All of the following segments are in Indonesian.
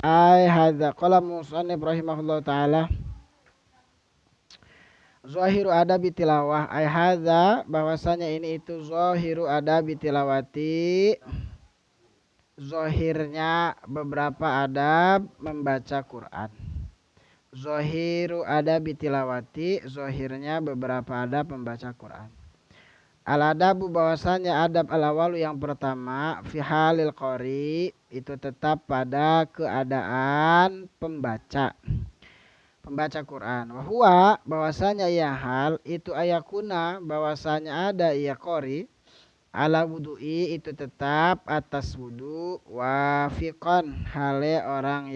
Ai hadza qala musannif rahimahullah taala zahiru adabi tilawah ai hadza bahwasanya ini itu zahiru adabi tilawati zahirnya beberapa adab membaca Quran. Zahiru adabi tilawati zahirnya beberapa adab membaca Quran. Al adabu bahwasanya adab al awalu yang pertama fi halil qari itu tetap pada keadaan pembaca Quran. Wahwa bahwasanya ya hal itu ayakuna bahwasanya ada ya qari ala wudu'i itu tetap atas wudu wafiqan hale orang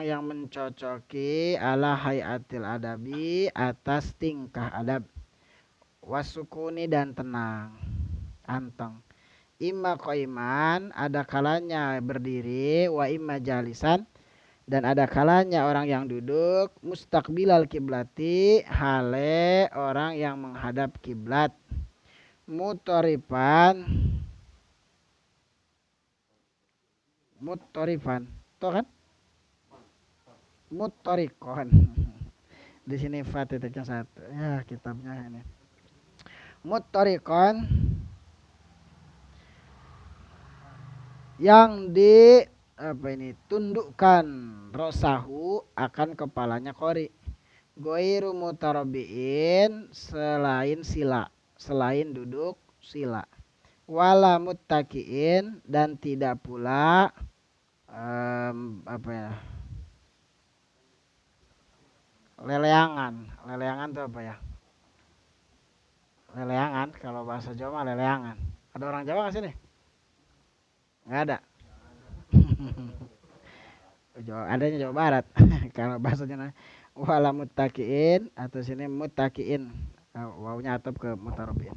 yang mencocoki ala hayatil adabi atas tingkah adab wasukuni dan tenang anteng imma qaiman ada kalanya berdiri wa imma jalisan dan ada kalanya orang yang duduk mustaqbilal kiblati hale orang yang menghadap kiblat mutorifan to kan mutorikon di sini fatihnya satu ya kitabnya ini mutorikon yang di tundukkan rosahu akan kepalanya qori goiru mutarabiin selain duduk sila wala muttakiin dan tidak pula leleangan itu apa ya leleangan kalau bahasa Jawa leleangan ada orang Jawa nggak sini nggak ada adanya Jawa Barat kalau bahasanya wala muttakiin atau sini muttakiin wawunya atap ke mutarabiin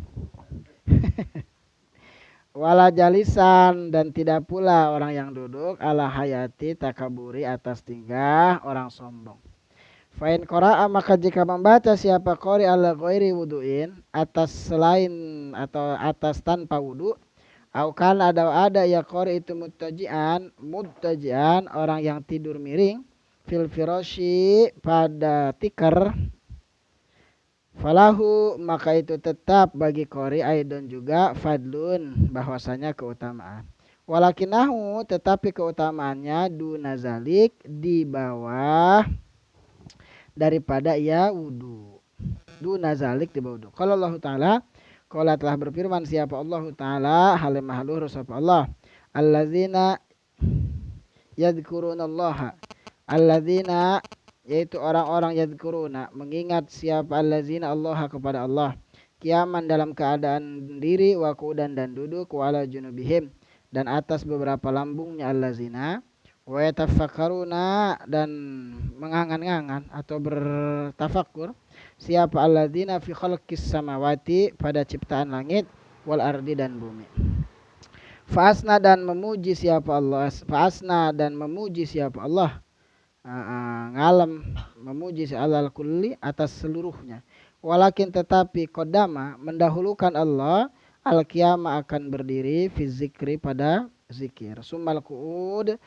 wala jalisan dan tidak pula orang yang duduk ala hayati takaburi atas tingkah orang sombong. Fa'in qara'a maka jika membaca siapa qori ala ghairi wudu'in atas selain atau atas tanpa wudu au kan ada ya qori itu muttaji'an orang yang tidur miring fil firasyi pada tikar falahu maka itu tetap bagi qori aidon juga fadlun bahwasanya keutamaan walakinahu tetapi keutamaannya dunazalik di bawah daripada ia wudu dunazalik di bawah wudu kalau Allah Ta'ala qala telah berfirman siapa Allah Ta'ala halim mahluh sapa Allah allazina yadhkurunallaha allazina yaitu orang-orang yadhkuruna mengingat siapa allazina Allah kepada Allah kiaman dalam keadaan diri wa qu'udan dan duduk wala junubihim dan atas beberapa lambungnya allazina wa yatafakkaruna dan mengangan-angan atau bertafakur siapa allazina fi khalqis samawati pada ciptaan langit wal ardi dan bumi Fa'asna dan memuji siapa Allah ngalam memuji alal kulli atas seluruhnya walakin tetapi kodama mendahulukan Allah al qiyamah akan berdiri fi zikri pada zikir sumal kuda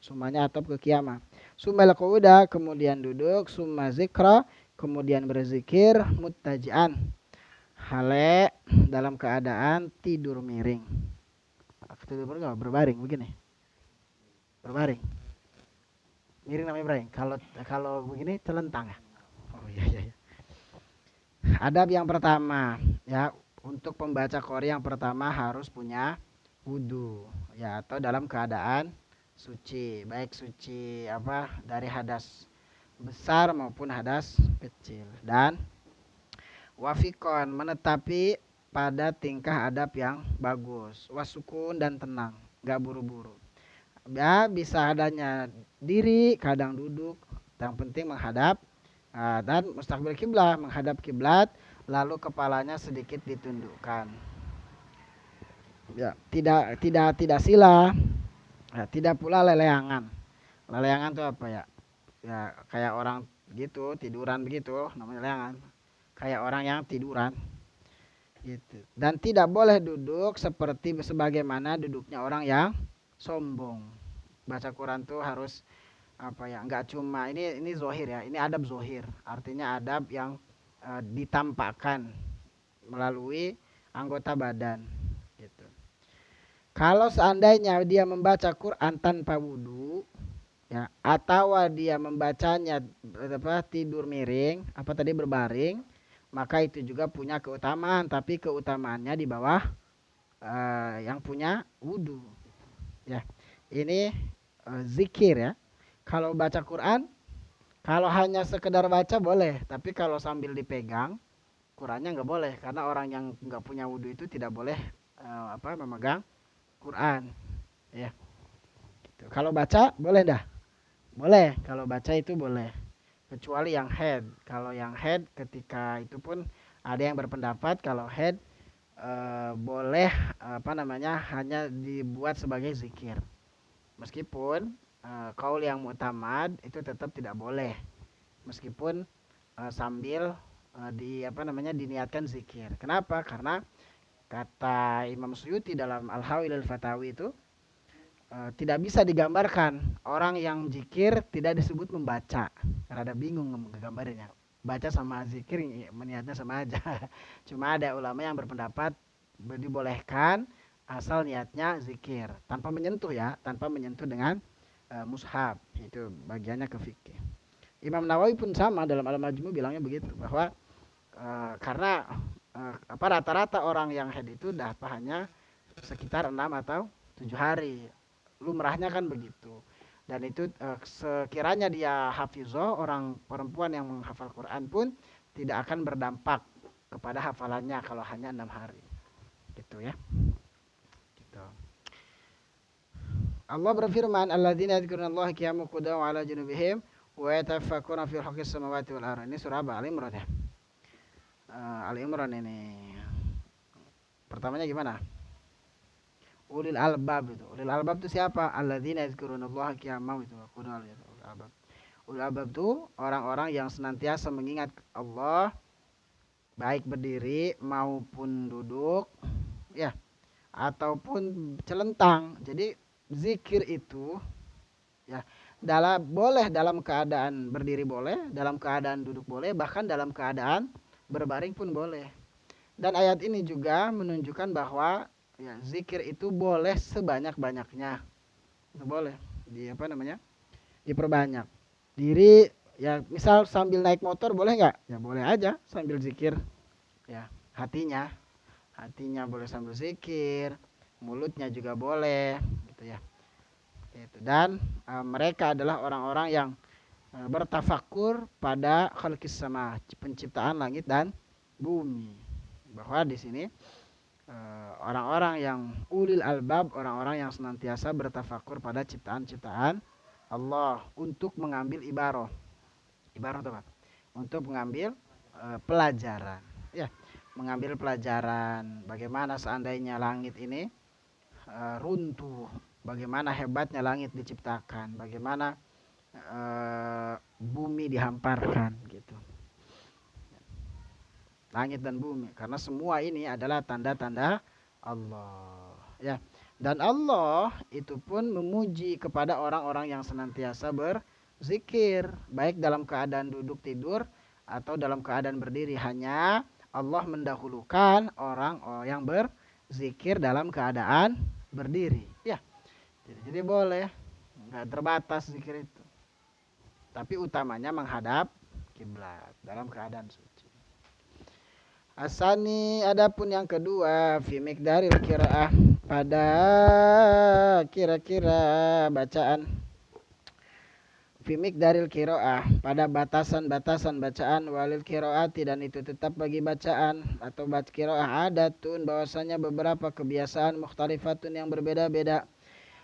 sumanya atap ke qiyamah sumal kuda kemudian duduk summa zikra kemudian berzikir muttaji'an hale dalam keadaan tidur miring berbaring begini berbaring miring namanya berbaring kalau begini telentang ya oh iya adab yang pertama ya untuk pembaca qori yang pertama harus punya wudu ya atau dalam keadaan suci baik suci dari hadas besar maupun hadas kecil dan wafikon menetapi pada tingkah adab yang bagus wasukun dan tenang gak buru-buru ya bisa adanya diri kadang duduk yang penting menghadap dan mustaqbil kiblat menghadap kiblat lalu kepalanya sedikit ditundukkan ya tidak sila ya, tidak pula leleangan itu apa ya kayak orang gitu tiduran begitu namanya leleangan kayak orang yang tiduran Gitu. Dan tidak boleh duduk seperti sebagaimana duduknya orang yang sombong. Baca Quran tuh harus apa ya? Enggak cuma ini zohir ya. Ini adab zohir. Artinya adab yang ditampakkan melalui anggota badan. Gitu. Kalau seandainya dia membaca Quran tanpa wudhu, ya, atau dia membacanya tidur miring, apa tadi berbaring, maka itu juga punya keutamaan, tapi keutamaannya di bawah yang punya wudhu. Ya, ini zikir ya. Kalau baca Quran, kalau hanya sekedar baca boleh, tapi kalau sambil dipegang, Qurannya nggak boleh, karena orang yang nggak punya wudhu itu tidak boleh memegang Quran. Ya, gitu. Kalau baca boleh dah, boleh. Kalau baca itu boleh. Kecuali yang head. Kalau yang head ketika itu pun ada yang berpendapat kalau head boleh hanya dibuat sebagai zikir. Meskipun kaul yang mu'tamad itu tetap tidak boleh. Meskipun sambil diniatkan zikir. Kenapa? Karena kata Imam Suyuti dalam Al-Hawil Al-Fatawi itu tidak bisa digambarkan orang yang zikir tidak disebut membaca. Rada bingung gambarnya. Baca sama zikir niatnya sama aja. Cuma ada ulama yang berpendapat dibolehkan asal niatnya zikir tanpa menyentuh ya, tanpa menyentuh dengan mushaf. Itu bagiannya ke fikih. Imam Nawawi pun sama dalam Al-Majmu bilangnya begitu, bahwa karena rata-rata orang yang haid itu hanya sekitar 6 atau 7 hari. Lumrahnya kan begitu. Dan itu sekiranya dia hafizah, orang perempuan yang menghafal Quran pun tidak akan berdampak kepada hafalannya kalau hanya 6 hari. Gitu ya. Gitu. Allah berfirman, alladzina yadhkurunallaha qiyaman wa qu'udan wa 'ala junubihim wa yatafakkaruna fi khalqis samawati wal ardh. Ini surah Al-Imran ya. Al-Imran ini. Pertamanya gimana? Ulil albab itu. Ulil albab itu siapa? Alladzina yadhkurunallaha qiyaman itu. Ulil albab. Ulil albab itu orang-orang yang senantiasa mengingat Allah baik berdiri maupun duduk ya, ataupun celentang. Jadi zikir itu ya boleh dalam keadaan berdiri boleh, dalam keadaan duduk boleh, bahkan dalam keadaan berbaring pun boleh. Dan ayat ini juga menunjukkan bahwa ya, zikir itu boleh sebanyak-banyaknya. Itu boleh diperbanyak. Diri ya, misal sambil naik motor boleh nggak? Ya boleh aja sambil zikir. Ya, hatinya boleh sambil zikir, mulutnya juga boleh gitu ya. Itu. Dan mereka adalah orang-orang yang bertafakur pada khalqis sama, penciptaan langit dan bumi. Bahwa di sini orang-orang yang ulil albab, orang-orang yang senantiasa bertafakur pada ciptaan-ciptaan Allah untuk mengambil ibarah apa? Untuk mengambil pelajaran. Ya, mengambil pelajaran bagaimana seandainya langit ini runtuh, bagaimana hebatnya langit diciptakan, bagaimana bumi dihamparkan gitu. Langit dan bumi, karena semua ini adalah tanda-tanda Allah ya. Dan Allah itu pun memuji kepada orang-orang yang senantiasa berzikir, baik dalam keadaan duduk tidur atau dalam keadaan berdiri. Hanya Allah mendahulukan orang yang berzikir dalam keadaan berdiri ya. Jadi boleh, nggak terbatas zikir itu, tapi utamanya menghadap kiblat dalam keadaan suci. Asani, adapun yang kedua, fi miqdaril qiraah, pada kira-kira bacaan. Fi miqdaril qiraah, pada batasan-batasan bacaan, walil qiraati, dan itu tetap bagi bacaan atau baca qiraah adatun, bahwasanya beberapa kebiasaan mukhtalifatun yang berbeda-beda.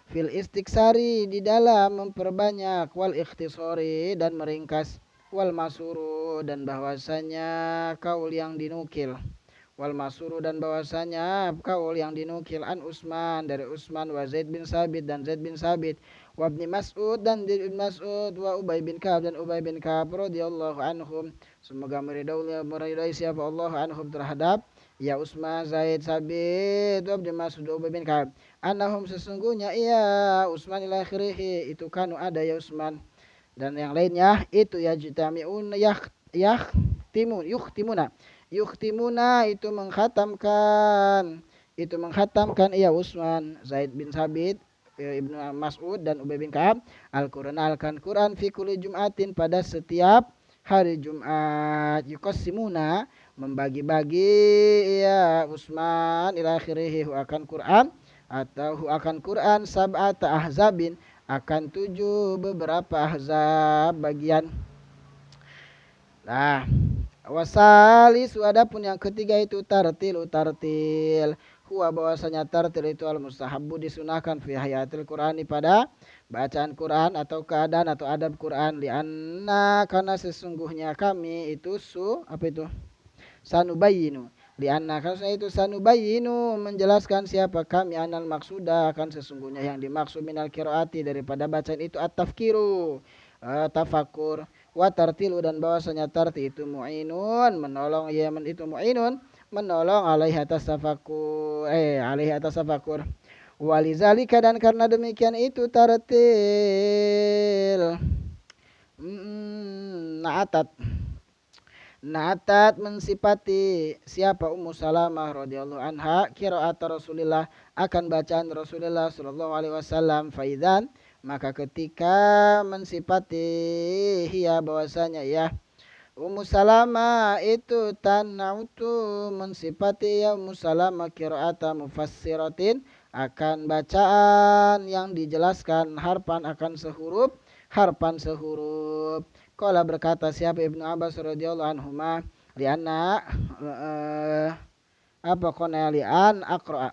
Fil istiksari, di dalam memperbanyak, wal ikhtisari, dan meringkas, wal masuru, dan bahwasanya kaul yang dinukil, wal masuru, dan bahwasanya kaul yang dinukil, an Utsman, dari Utsman, wa Zaid bin Sabit, dan Zaid bin Sabit, wa Ibnu Mas'ud, dan Ibnu Mas'ud, wa Ubay bin Ka'ab, dan Ubay bin Ka'ab radhiyallahu anhum, semoga meridai siapa Allah anhum terhadap ya Utsman, Zaid, Sabit, Ibnu Mas'ud, Ubay bin Ka'ab. Annahum sesungguhnya iya Utsman ila akhirih itu kanu ada ya Utsman dan yang lainnya itu ya jitamiun yukhtimuna itu menghatamkan iya Utsman, Zaid bin Sabit, Ibnu Mas'ud dan Ubay bin Ka'ab Al-Qur'an Al-Quran fi kulli Jum'atin pada setiap hari Jumat. Yuqassimuna membagi-bagi ya Utsman ila akhirih akan Quran atau akan Quran sab'ata ahzabin akan 7 beberapa ahzab bagian. Nah, wasalis adapun yang ketiga itu tartil. Huwa bahwasanya tartil itu al mustahabbu disunahkan fi hayatil Qur'ani pada bacaan Quran atau keadaan atau adab Quran lianna karena sesungguhnya kami itu apa itu sanubayinu lianna karena itu sanubayinu menjelaskan siapa kami anal maksuda akan sesungguhnya yang dimaksud minal qiraati daripada bacaan itu at-tafkiru tafakur wa tartilu dan bahwasanya tarti itu mu'inun menolong itu mu'inun menolong alaihi atas tafakur walizalika dan karena demikian itu tartil na'atat mensifati siapa Ummu Salamah radhiyallahu anha qiraat Rasulillah akan bacaan Rasulullah sallallahu alaihi wasallam faidan maka ketika mensifati hiya bahwasanya ya Ummu Salamah itu tanautu mensifati ya Ummu Salamah qiraata mufassiratin akan bacaan yang dijelaskan harpan sehuruf Qala berkata siapa Ibnu Abbas radhiyallahu anhuma lianna apa qona li'an aqra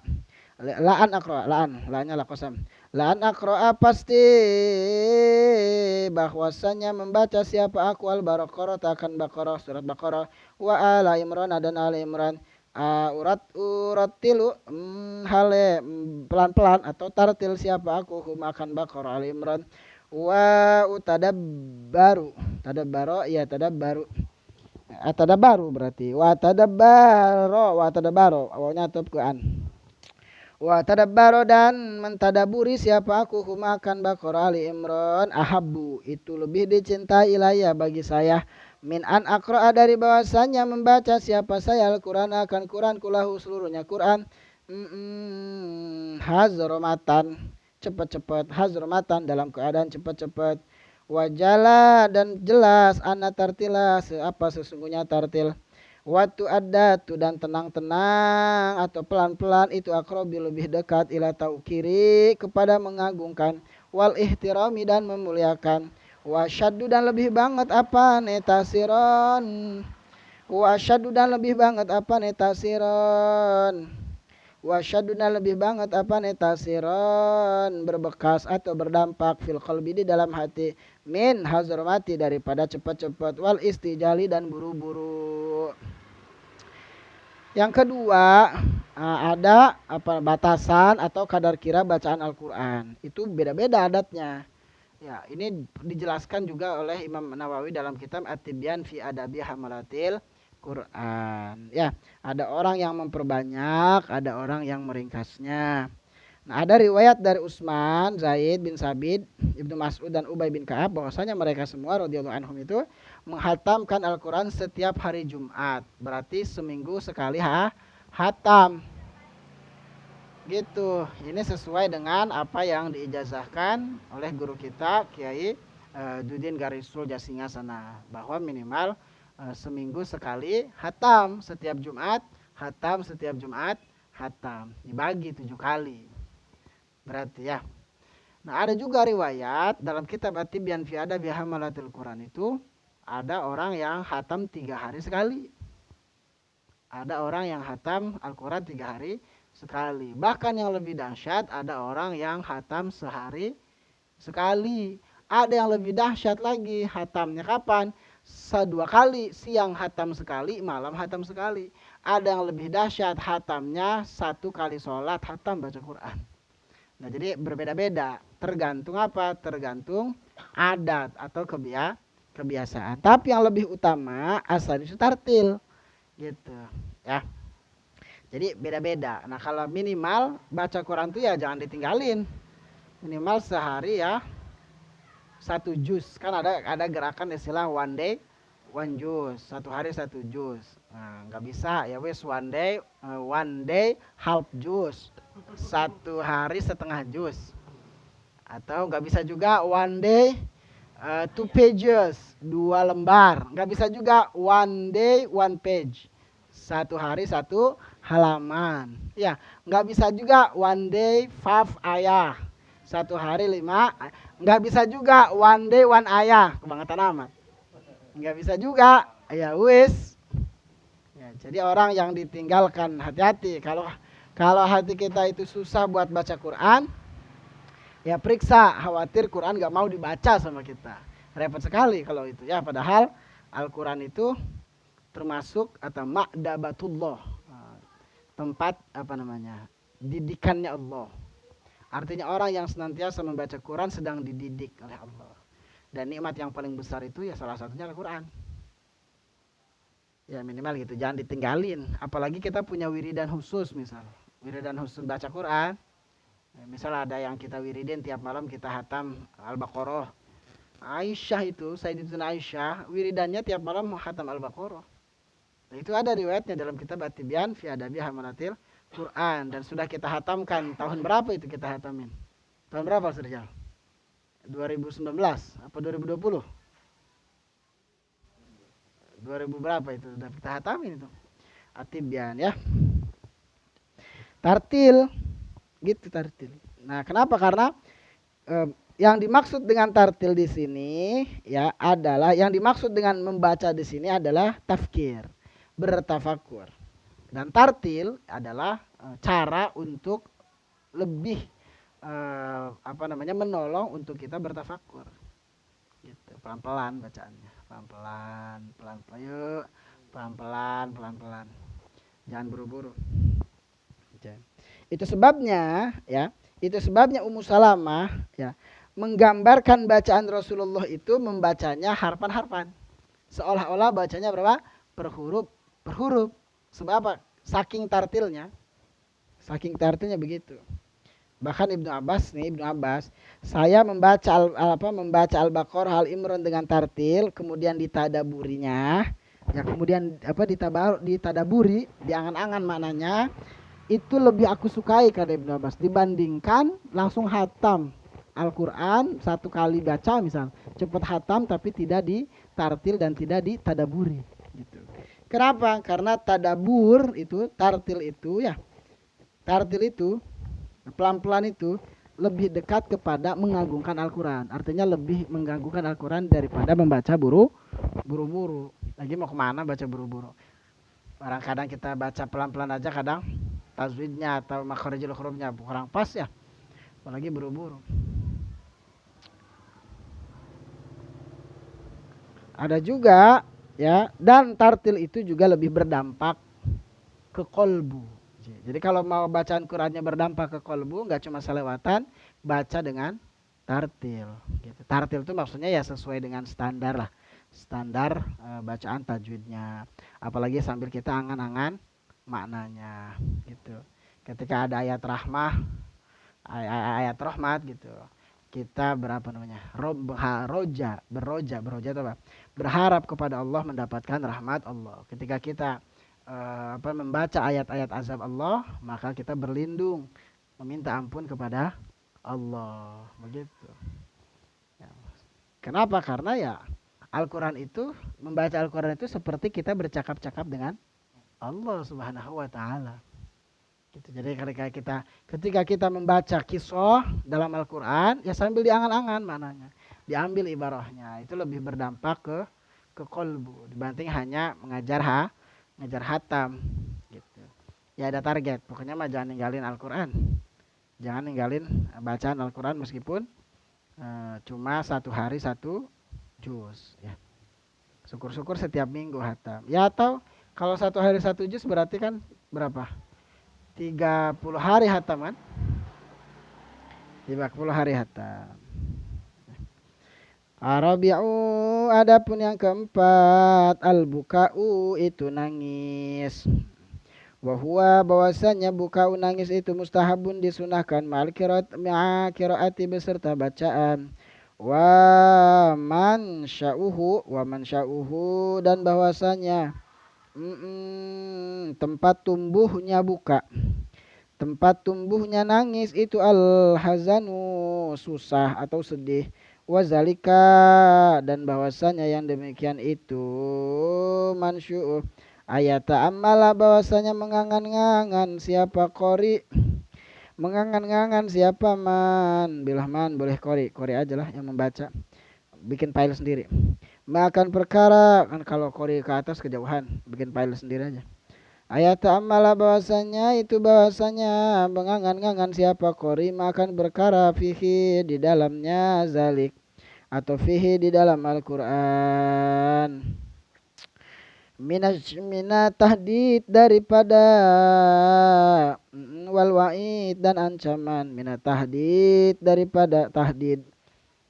la'annya la qasam la'an aqra pasti bahwasanya membaca siapa aku al-Baqarah akan Baqarah surat Baqarah wa ala Imran dan ala Imran uratilu hale pelan-pelan atau tartil siapa aku hum akan Baqarah al Imran wa tadabbaru ya tadabbaru berarti wa tadabbaro awalnya atop Quran wa tadabbaro dan mentadaburi siapa aku huma akan Baqarah Ali Imran ahabbu itu lebih dicintai ilayya bagi saya min an aqra'a dari bahwasanya membaca siapa saya Al-Quran akan Quran kulahu seluruhnya Quran hazromatan cepat-cepat hazromatan dalam keadaan cepat-cepat wajala dan jelas anna tartila apa sesungguhnya tartil waktu adatu dan tenang-tenang atau pelan-pelan itu akrobi lebih dekat ila taukiri kepada mengagungkan wal ihtirami dan memuliakan wasyaddu dan lebih banget apa netasiron wasyaddu dan lebih banget apa netasiron wasyaduna lebih banget apa netasiron berbekas atau berdampak fil qalbi di dalam hati min hazromati daripada cepat-cepat wal istijali dan buru-buru. Yang kedua ada apa batasan atau kadar kira bacaan Al-Quran itu beda-beda adatnya ya ini dijelaskan juga oleh Imam Nawawi dalam kitab At-Tibyan fi Adabi Hamalatil Quran ya ada orang yang memperbanyak ada orang yang meringkasnya. Nah ada riwayat dari Utsman, Zaid bin Sabit, Ibnu Mas'ud dan Ubay bin Ka'ab bahwasanya mereka semua radhiyallahu anhum itu menghatamkan Al-Quran setiap hari Jumat berarti seminggu sekali hatam gitu. Ini sesuai dengan apa yang diijazahkan oleh guru kita Kiai Dudin Garisul Jasinga sana bahwa minimal seminggu sekali hatam setiap Jumat hatam dibagi 7 kali berarti ya. Nah ada juga riwayat dalam kitab At-Tibyan fi Adabi Hamalatil Quran itu ada orang yang hatam 3 hari sekali ada orang yang hatam Al-Quran 3 hari sekali bahkan yang lebih dahsyat ada orang yang hatam sehari sekali ada yang lebih dahsyat lagi hatamnya kapan 2 kali siang hatam sekali malam hatam sekali ada yang lebih dahsyat hatamnya 1 kali sholat hatam baca Quran. Nah jadi berbeda-beda tergantung apa tergantung adat atau kebiasaan tapi yang lebih utama asal itu tartil gitu ya. Jadi beda-beda. Nah kalau minimal baca Quran tuh ya jangan ditinggalin. Minimal sehari ya 1 juz. Kan ada gerakan istilah one day one juz. 1 hari 1 juz. Nah nggak bisa ya wes one day half juz. 1 hari setengah juz. Atau nggak bisa juga one day 2 pages, 2 lembar. Nggak bisa juga one day 1 page. 1 hari 1 halaman. Ya, nggak bisa juga one day 5 ayah. 1 hari 5. Nggak bisa juga one day 1 ayah. Kebangetan amat. Nggak bisa juga. Ya wis. Ya, jadi orang yang ditinggalkan hati-hati. Kalau hati kita itu susah buat baca Quran, ya periksa, khawatir Quran gak mau dibaca sama kita. Repot sekali kalau itu ya. Padahal Al-Quran itu termasuk atau makdabatullah, tempat didikannya Allah. Artinya orang yang senantiasa membaca Quran sedang dididik oleh Allah. Dan nikmat yang paling besar itu ya salah satunya Al-Quran. Ya minimal gitu, jangan ditinggalin. Apalagi kita punya wiridan khusus misal. Wiridan khusus baca Quran. Misal ada yang kita wiridin tiap malam kita hatam Al-Baqarah. Aisyah itu, Sayyidatuna Aisyah, wiridannya tiap malam hatam Al-Baqarah. Nah, itu ada riwayatnya dalam kitab At-Tibyan fi Adabi Hamalatil Quran. Dan sudah kita hatamkan. Tahun berapa itu kita hatamin? Tahun berapa Sirjal? 2019 apa 2020? 2000 berapa itu? Sudah kita hatamin itu. At-Tibyan ya. Tartil. Gitu tartil. Nah, kenapa? Karena yang dimaksud dengan tartil di sini ya adalah yang dimaksud dengan membaca di sini adalah tafkir, bertafakur. Dan tartil adalah cara untuk lebih menolong untuk kita bertafakur. Gitu, pelan-pelan bacaannya. Pelan-pelan, pelan-pelan yuk. Pelan-pelan. Jangan buru-buru. Itu sebabnya ya, Ummu Salamah ya menggambarkan bacaan Rasulullah itu membacanya harfan-harfan. Seolah-olah bacanya berapa? Per huruf. Sebab apa? Saking tartilnya begitu. Bahkan Ibnu Abbas, saya membaca Al-Baqarah Al-Imran dengan tartil, kemudian ditadaburinya, ya kemudian ditadaburi, diangan-angan maknanya, itu lebih aku sukai kata Ibnu Abbas dibandingkan langsung hatam Al-Quran 1 kali baca misal, cepat hatam tapi tidak ditartil dan tidak ditadaburi gitu. Kenapa? Karena tadabur itu, tartil itu pelan-pelan itu lebih dekat kepada mengagungkan Al-Quran. Artinya lebih mengganggukan Al-Quran daripada membaca buru-buru. Lagi mau kemana baca buru-buru? Orang kadang kita baca pelan-pelan aja, kadang tajwidnya atau makharijul hurufnya kurang pas ya, apalagi buru-buru. Ada juga ya, dan tartil itu juga lebih berdampak ke kolbu. Jadi kalau mau bacaan Qurannya berdampak ke kolbu, nggak cuma selewatan, baca dengan tartil. Gitu. Tartil itu maksudnya ya sesuai dengan standar lah, standar bacaan tajwidnya. Apalagi sambil kita angan-angan maknanya gitu. Ketika ada ayat rahmat gitu, kita beroja itu apa? Berharap kepada Allah mendapatkan rahmat Allah. Ketika kita membaca ayat-ayat azab Allah, maka kita berlindung, meminta ampun kepada Allah, begitu. Ya. Kenapa? Karena ya Al-Quran itu, membaca Al-Quran itu seperti kita bercakap-cakap dengan Allah Subhanahu wa Ta'ala. Gitu. Jadi ketika kita membaca kisah dalam Al-Quran, ya sambil diangan-angan maknanya, diambil ibarahnya, itu lebih berdampak ke kolbu dibanding hanya mengajar hatam. Gitu. Ya ada target, pokoknya mah jangan ninggalin Al-Quran, jangan ninggalin bacaan Al-Quran meskipun cuma 1 hari 1 juz. Ya. Syukur-syukur setiap minggu hatam. Ya atau kalau 1 hari 1 juz berarti kan berapa? 30 hari hatam kan? 30 hari hatam. Arabi'u, adapun yang keempat, al-buka'u itu nangis. Wahwa bahwasanya buka nangis itu mustahabun disunahkan ma'al qiraati beserta bacaan. Wa man sya'uhu dan bahwasanya tempat tumbuhnya buka. Tempat tumbuhnya nangis itu al-hazanu susah atau sedih. Wazalika dan bahwasanya yang demikian itu mansyu'u ayat ta'ammala bahwasanya mengangan-ngangan siapa qori, mengangan-ngangan siapa man, bilah man boleh qori aja lah yang membaca, bikin file sendiri. Makan perkara kan kalau qori ke atas kejauhan, bikin file sendiri aja. Ayat ta'amala bahwasanya itu bahwasanya mengangan-ngangan siapa qori makan berkara fihi di dalamnya zalik atau fihi di dalam Al-Qur'an. Mina tahdid daripada wal wa'id dan ancaman. Mina tahdid daripada tahdid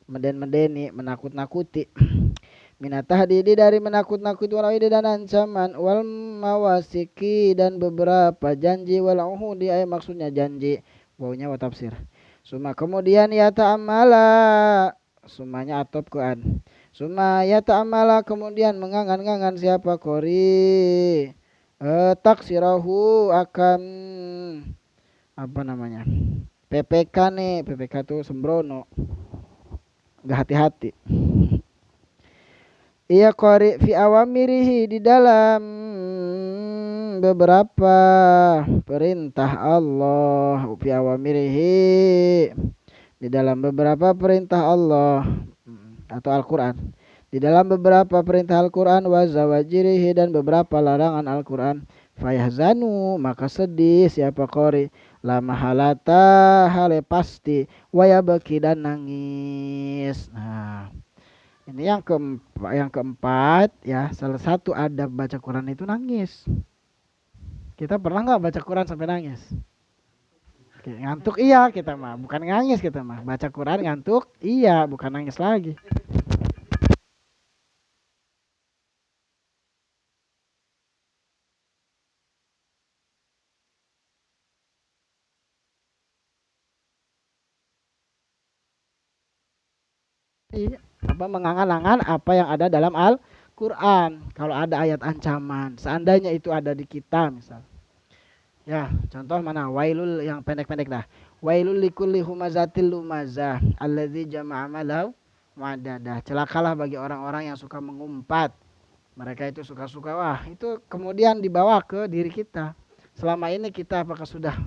meden-medeni menakut-nakuti. Minat tahdidi dari menakut-nakuti wal wa'id dan ancaman wal mawasiki dan beberapa janji wal uhudi maksudnya janji wawnya wa tafsir. Suma kemudian ya ta'amala sumanya atop Quran. Suma ya ta'amala kemudian mengangan-ngangan siapa qori taksirahu akan apa namanya PPK nih, PPK tuh sembrono gak hati-hati. Ia qari fi awamirihi di dalam beberapa perintah Allah, fi awamirihi di dalam beberapa perintah Allah atau Al-Qur'an. Di dalam beberapa perintah Al-Qur'an wa zawajirihi dan beberapa larangan Al-Qur'an. Fayahzanu maka sedih siapa qari la mahalata hale pasti wa yabki dan nangis. Nah, ini yang keempat ya, salah satu adab baca Quran itu nangis. Kita pernah nggak baca Quran sampai nangis? Oke, ngantuk iya kita mah, bukan nangis kita mah. Baca Quran ngantuk iya, bukan nangis lagi. Iya, apa mengangan-angan apa yang ada dalam Al-Quran. Kalau ada ayat ancaman, seandainya itu ada di kita misal. Ya, contoh mana? Wailul yang pendek-pendek dah. Wailul likulli humazatil lumazah alladzi jama'a malau wa'adadah. Celakalah bagi orang-orang yang suka mengumpat. Mereka itu suka-suka, wah itu kemudian dibawa ke diri kita. Selama ini kita apakah sudah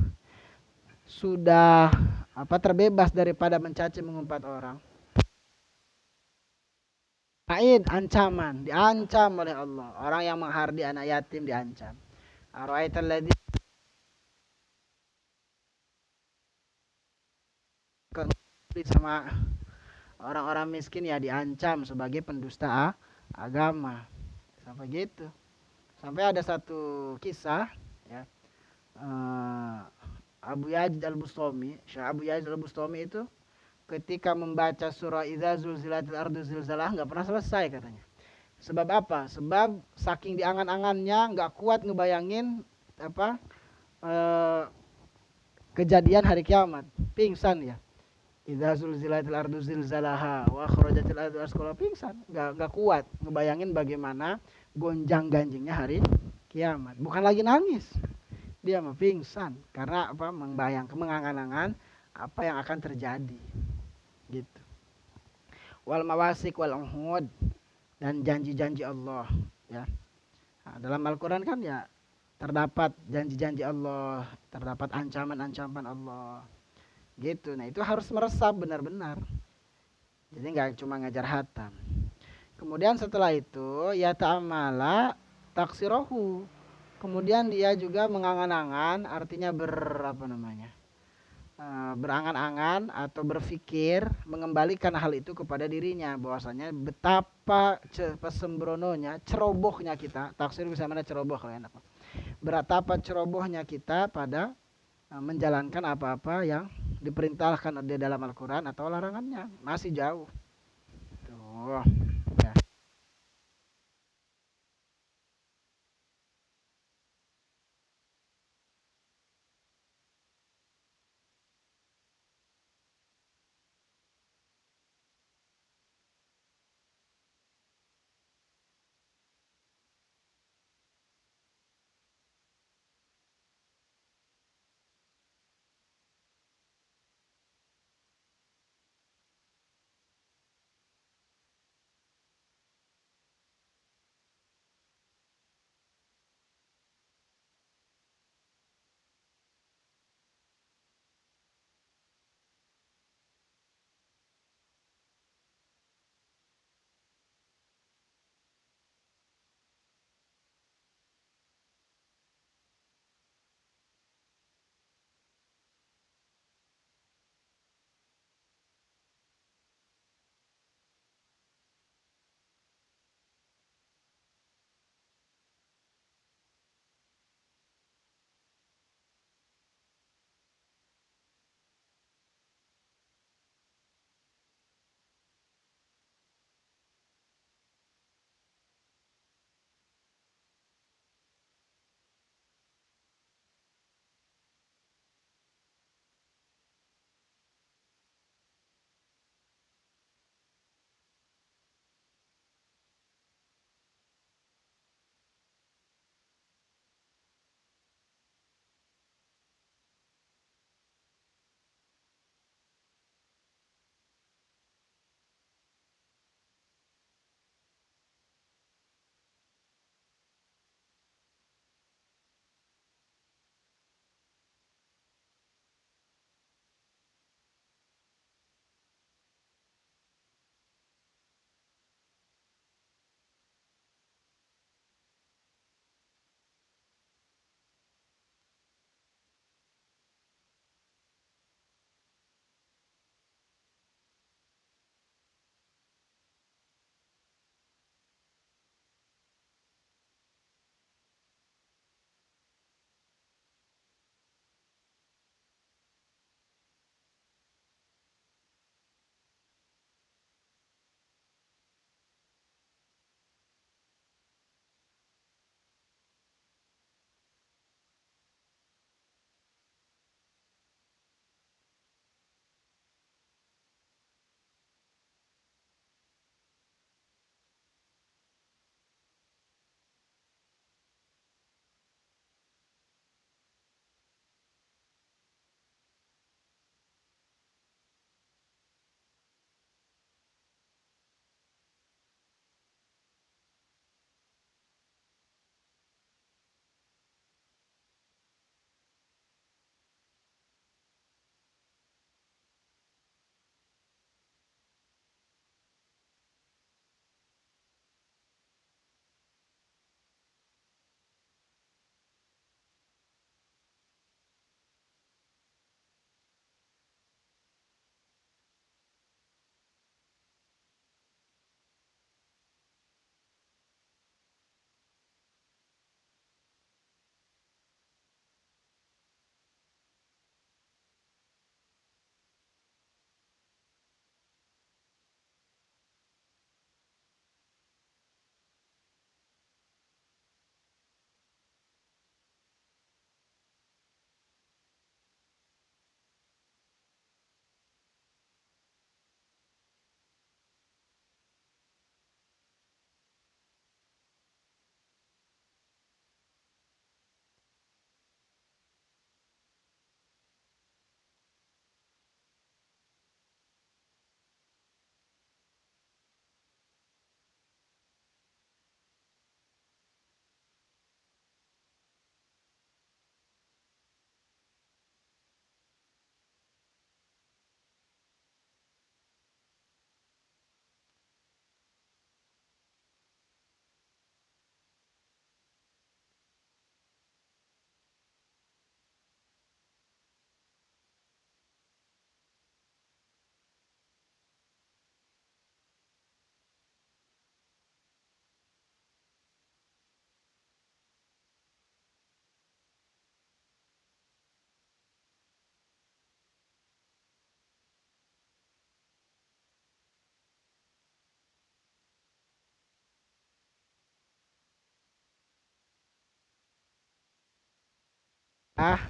apa terbebas daripada mencaci mengumpat orang? Ain ancaman, diancam oleh Allah. Orang yang menghardi anak yatim diancam. Ara'aital ladzi sama orang-orang miskin ya diancam sebagai pendusta agama. Sampai gitu. Sampai ada satu kisah ya. Abu Yazid Al-Bustami, Syekh Abu Yazid Al-Bustami itu ketika membaca surah Idza zulzilatil ardu zilzalah enggak pernah selesai katanya. Sebab apa? Sebab saking diangan-angannya enggak kuat ngebayangin apa kejadian hari kiamat. Pingsan ya. Idza zulzilatil ardu zilzalaha wa akhrajatil ardu asqalaha, pingsan. Enggak kuat ngebayangin bagaimana gonjang-ganjingnya hari kiamat. Bukan lagi nangis. Dia mah pingsan karena apa? Mengangan-angan apa yang akan terjadi. Gitu. Wal mawasik wal uhud dan janji-janji Allah ya. Nah, dalam Al-Qur'an kan ya terdapat janji-janji Allah, terdapat ancaman-ancaman Allah. Gitu. Nah, itu harus meresap benar-benar. Jadi nggak cuma ngajar hatam. Kemudian setelah itu ya ta'amala taksirohu. Kemudian dia juga mengangan-angan, artinya apa namanya? Berangan-angan atau berpikir mengembalikan hal itu kepada dirinya, bahwasanya betapa sembrononya, cerobohnya kita. Taksir bisa mana ceroboh kalau enak. Betapa cerobohnya kita pada menjalankan apa-apa yang diperintahkan di dalam Al-Quran atau larangannya. Masih jauh. Tuh. Ya.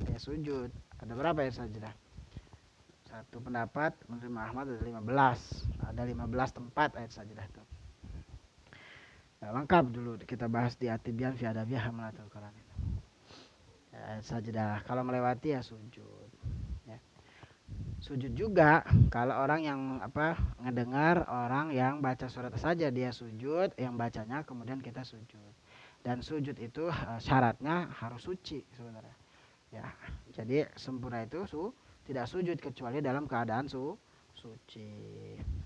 ya sujud. Ada berapa ayat sajadah? Satu pendapat menurut Ahmad ada 15. Ada 15 tempat ayat sajadah itu. Ya, lengkap dulu kita bahas di Atibian fi Adabiyah Hamalatul Quran itu. Ya, ayat sajadah. Kalau melewati ya sujud. Ya. Sujud juga kalau orang yang ngedengar orang yang baca surat saja dia sujud, yang bacanya kemudian kita sujud. Dan sujud itu syaratnya harus suci sebenarnya. Ya, jadi sempurna itu tidak sujud kecuali dalam keadaan suci.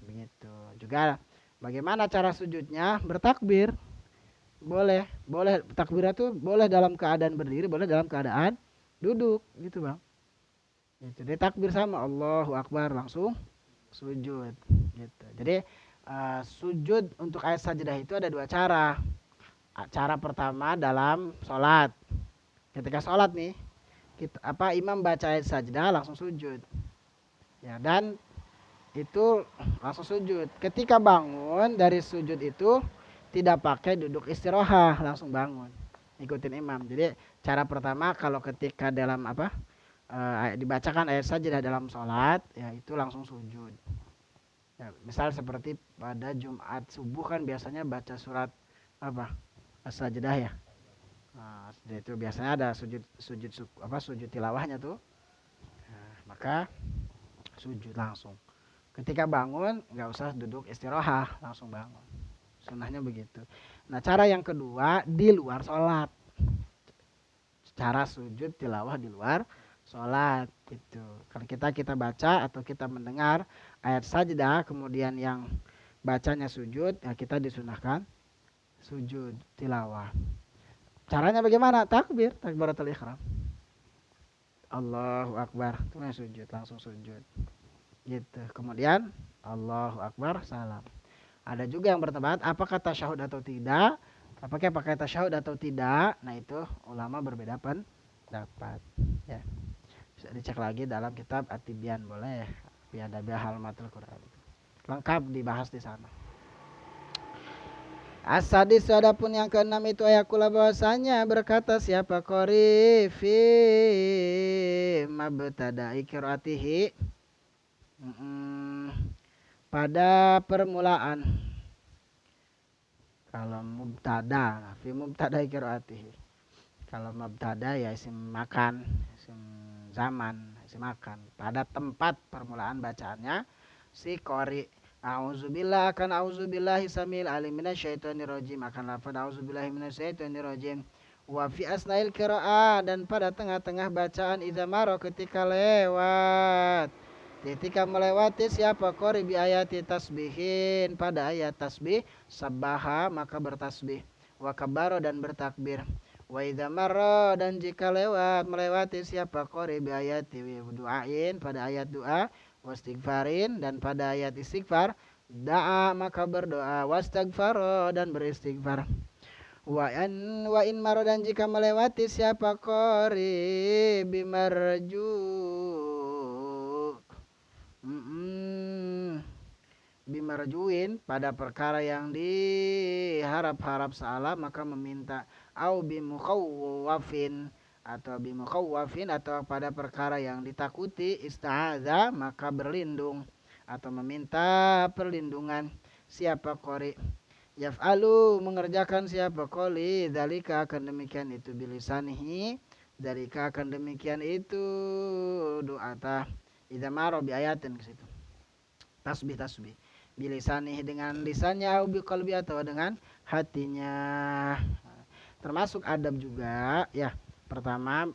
Begitu. Juga bagaimana cara sujudnya? Bertakbir. Boleh takbir itu boleh dalam keadaan berdiri, boleh dalam keadaan duduk, gitu, Bang. Itu dia takbir sama Allahu Akbar langsung sujud, gitu. Jadi sujud untuk ayat sajadah itu ada dua cara. Cara pertama dalam sholat. Ketika sholat nih, imam baca ayat sajadah langsung sujud. Ya, dan itu langsung sujud. Ketika bangun dari sujud itu tidak pakai duduk istirahat, langsung bangun. Ikutin imam. Jadi cara pertama kalau ketika dalam dibacakan ayat sajadah dalam sholat, ya itu langsung sujud. Ya, misal seperti pada Jumat subuh kan biasanya baca surat sajadah ya. Nah, itu biasanya ada sujud tilawahnya tuh. Nah, maka sujud langsung. Ketika bangun nggak usah duduk istirahat, langsung bangun. Sunnahnya begitu. Nah, cara yang kedua di luar sholat. Cara sujud tilawah di luar sholat itu. Kalau kita baca atau kita mendengar ayat sajadah kemudian yang bacanya sujud, ya kita disunahkan sujud tilawah. Caranya bagaimana? Takbir, takbiratul ihram. Allahu Akbar, itu sujud, langsung sujud. Gitu. Kemudian Allahu Akbar, salam. Ada juga yang berdebat apakah tasyahud atau tidak? Apakah pakai tasyahud atau tidak? Nah, itu ulama berbeda pendapat. Ya. Bisa dicek lagi dalam kitab At-Tibyan, boleh ya. Biadabiyah Hamatul Quran. Lengkap dibahas di sana. As-sadis adapun yang keenam itu ayakula bahwasanya berkata siapa qari fi mabtada'i qiraatihi pada permulaan. Kalau mubtada, fi mubtada'i qiraatihi. Kalau mubtada ya isim makan, isim zaman, isim makan. Pada tempat permulaan bacaannya si qari. A'udzubillah akan a'udzubillahi samil alim minasyaitonir rajim akan lafaz a'udzubillahi minasyaitonir rajim wa fi asnail qiraah dan pada tengah-tengah bacaan idza maro ketika melewati siapa qari bi ayati tasbihin pada ayat tasbih sabbaha maka bertasbih wa kabbara dan bertakbir wa idza marra dan jika melewati siapa qari bi ayati du'ain pada ayat doa wastighfarin dan pada ayat istighfar da'a maka berdoa wastaghfar dan beristighfar wa in maro dan jika melewati siapa qari bimarju bimarjuin pada perkara yang diharap-harap salah maka meminta au bimukhawwafin atau pada perkara yang ditakuti ista'adza maka berlindung atau meminta perlindungan siapa qari yaf'alu mengerjakan siapa qali dzalika akan demikian itu bilisanihi dzalika akan demikian itu doa idza maro bi ayatin ke situ tasbih bilisanihi dengan lisannya au biqalbi atau dengan hatinya. Termasuk adab juga ya. Pertama,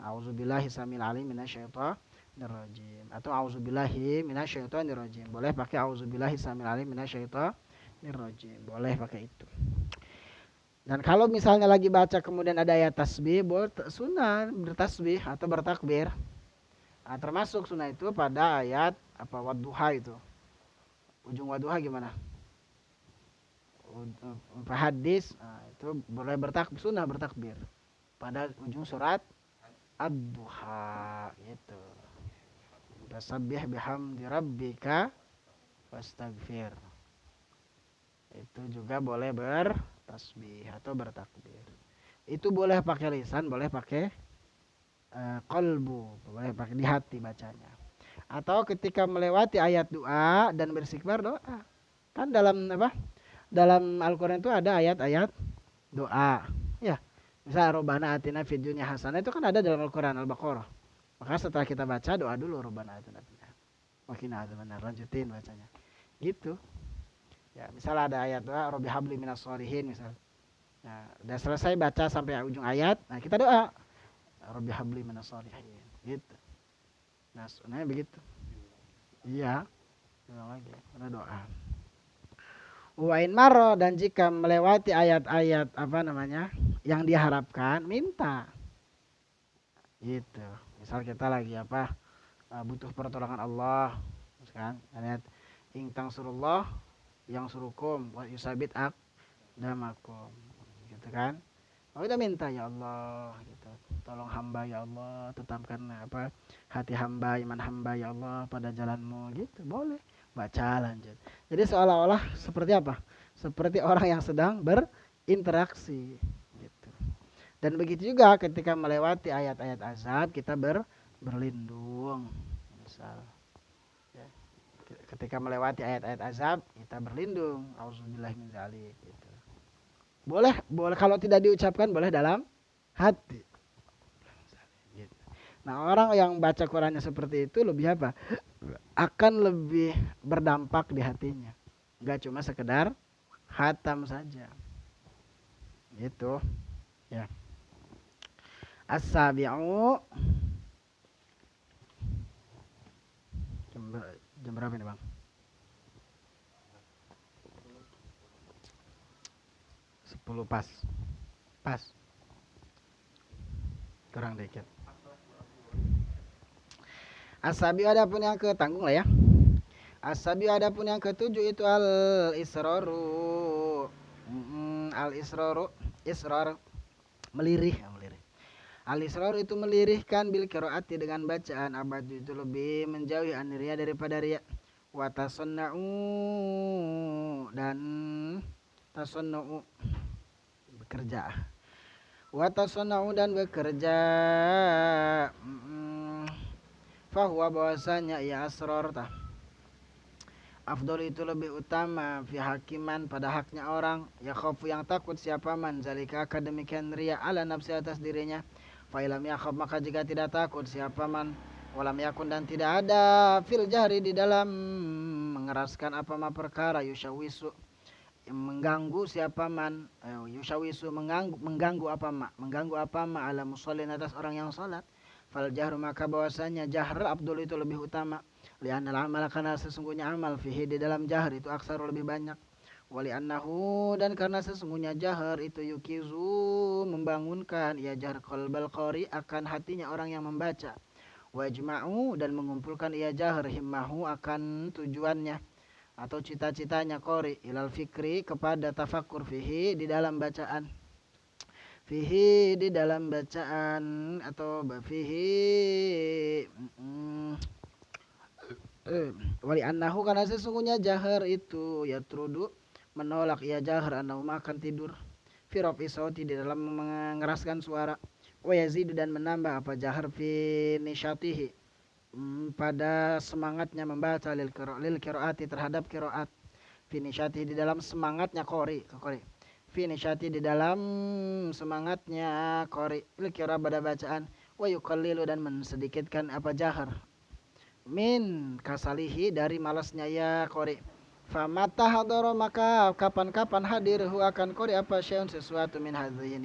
auzubillahi samil alim minasyaitonir rajim atau auzubillahi minasyaitonir rajim. Boleh pakai auzubillahi samil alim minasyaitonir rajim. Boleh pakai itu. Dan kalau misalnya lagi baca kemudian ada ayat tasbih, boleh sunnah bertasbih atau bertakbir. Nah, termasuk sunnah itu pada ayat wadduha itu. Ujung wadduha gimana? Hadis, itu boleh sunnah bertakbir pada ujung surat Ad-Duha gitu. Fasabbih bihamdi rabbika wastaghfir. Itu juga boleh bertasbih atau bertakbir. Itu boleh pakai lisan, boleh pakai qalbu, boleh pakai di hati bacanya. Atau ketika melewati ayat doa dan beristighfar doa. Kan dalam apa? Dalam Al-Qur'an itu ada ayat-ayat doa. Ya. Misal Rabbana atina fid dunya hasanah itu kan ada dalam Al-Qur'an Al-Baqarah. Maka setelah kita baca doa dulu Rabbana atina fid dunya. Makin ada benar lanjutin bacanya. Gitu. Ya, misal ada ayat doa Rabbi habli minas sholihin misal. Nah, udah selesai baca sampai ujung ayat, nah kita doa Rabbi habli minas sholihin. Gitu. Nah, sebenarnya begitu. Iya. Ulang lagi, karena doa. Wain maro dan jika melewati ayat-ayat apa namanya yang diharapkan minta. Gitu. Misal kita lagi apa butuh pertolongan Allah, kan? Ayat ingtang surullah yang surukum wa yusabit aqdamakum. Gitu kan? Oh, kita minta ya Allah gitu. Tolong hamba ya Allah, tetapkan apa hati hamba, iman hamba ya Allah pada jalanmu gitu. Boleh. Baca lanjut. Jadi seolah-olah seperti apa? Seperti orang yang sedang berinteraksi gitu. Dan begitu juga ketika melewati ayat-ayat azab kita berlindung. Misal ya. Ketika melewati ayat-ayat azab kita berlindung. Auzubillahi min dzalik gitu. Boleh kalau tidak diucapkan boleh dalam hati. Gitu. Nah, orang yang baca Qur'annya seperti itu lebih apa? Akan lebih berdampak di hatinya. Enggak cuma sekedar khatam saja. Gitu. Ya. As-sabi'u jam berapa ini, Bang? 10 pas. Pas. Kurang dikit. As-sabi'u adapun yang ketanggung lah ya. As-sabi'u adapun yang ketujuh itu al-israru. Al-israru, israr melirih. Al-israr itu melirihkan bil qiraati dengan bacaan abad itu lebih menjauhi aniria daripada riya. Wa tasanna'u dan tasanna'u bekerja. Wa tasanna'u dan bekerja. Fahuwa bahwasanya ya asrar tah. Afdol itu lebih utama fi hakiman pada haknya orang ya khafu yang takut siapa man zalika akademikian ria ala nafsi atas dirinya fa'ilam yakhaf maka jika tidak takut siapa man walam yakun dan tidak ada fil jahri di dalam mengeraskan apa ma perkara yushawisu yang mengganggu siapa man yushawisu mengganggu apa ma ala musallin atas orang yang salat fal jahru maka bahwasanya jahr abdul itu lebih utama li'anna al-amal karena sesungguhnya amal fihi di dalam jahr itu aksaru lebih banyak wali annahu dan karena sesungguhnya jahr itu yukizu membangunkan ya jahr qalbal qari akan hatinya orang yang membaca wajma'u dan mengumpulkan ia jahr himmahu akan tujuannya atau cita-citanya qari ilal fikri kepada tafakur fihi di dalam bacaan fihi di dalam bacaan atau fihi wali annahu karena sesungguhnya jahar itu ya trudu menolak ya jahar annahu akan tidur fi rafi sauti di dalam mengeraskan suara wa yazidu dan menambah apa jahar fi nisyatihi pada semangatnya membaca lil qiraati terhadap qiraat fi nisyatihi di dalam semangatnya qori fi nisyati di dalam semangatnya qori lil qiraat pada bacaan wa yuqallilu dan mensedikitkan apa jahar min kasalihi dari malasnya ya qori famata hadara maka kapan-kapan hadir hu akan qori apa syai'un sesuatu min hadhihi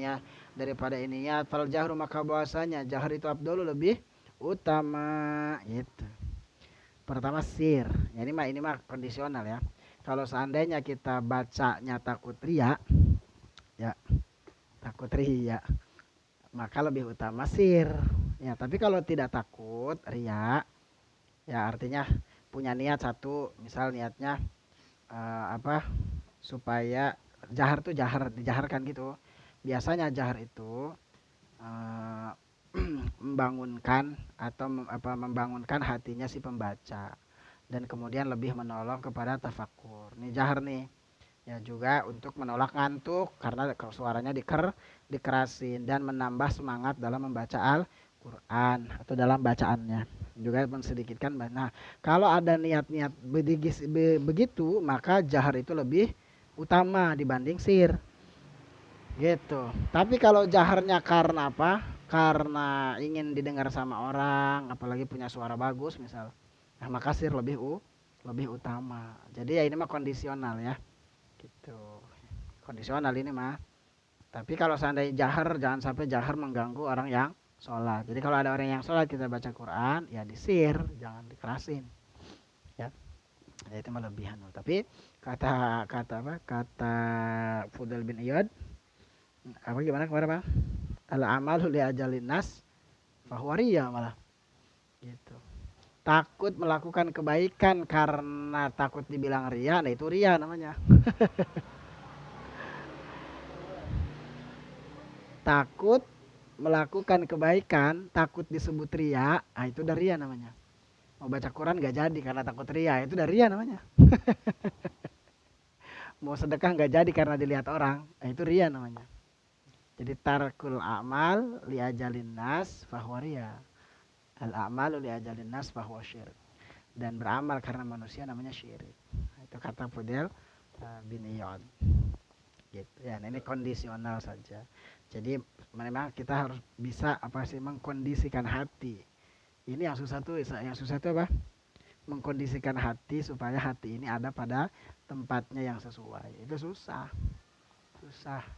daripada ininya fal jahru maka bahwasanya jahar itu afdalu lebih utama itu pertama sir ya, ini mah kondisional ya kalau seandainya kita bacanya takut riya ya takut riya maka lebih utama sir ya tapi kalau tidak takut riya ya artinya punya niat satu misal niatnya supaya jahar tuh dijaharkan gitu biasanya jahar itu membangunkan atau membangunkan hatinya si pembaca dan kemudian lebih menolong kepada tafakur nih jahar nih ya juga untuk menolak ngantuk karena suaranya dikerasin dan menambah semangat dalam membaca Quran atau dalam bacaannya juga mensedikitkan. Nah, kalau ada niat-niat begitu, maka jahar itu lebih utama dibanding sir. Gitu. Tapi kalau jaharnya karena apa? Karena ingin didengar sama orang, apalagi punya suara bagus misal. Nah, maka sir lebih utama. Jadi ya ini mah kondisional ya. Gitu. Kondisional ini mah. Tapi kalau seandainya jahar, jangan sampai jahar mengganggu orang yang sholat. Jadi kalau ada orang yang sholat kita baca Quran, ya disir, jangan dikerasin. Ya, ya itu mah lebihan. Tapi kata kata apa? Kata Fudel bin Iyad, apa gimana kemarin bang? Al amalu li ajalin nas, fahuwaria malah. Gitu. Takut melakukan kebaikan karena takut dibilang ria, nah itu ria namanya. Takut melakukan kebaikan, takut disebut ria, nah itu udah ria namanya. Mau baca Quran gak jadi karena takut ria, itu udah ria namanya. Mau sedekah gak jadi karena dilihat orang, nah itu ria namanya. Jadi tarkul amal li ajalin nas fahuwa ria. Al amalu li ajalin nas fahuwa syirik. Dan beramal karena manusia namanya syirik. Nah, itu kata Fudel bin Iyad. Gitu ya, ini kondisional saja. Jadi memang kita harus bisa apa sih mengkondisikan hati. Ini yang susah tuh apa? Mengkondisikan hati supaya hati ini ada pada tempatnya yang sesuai. Itu susah.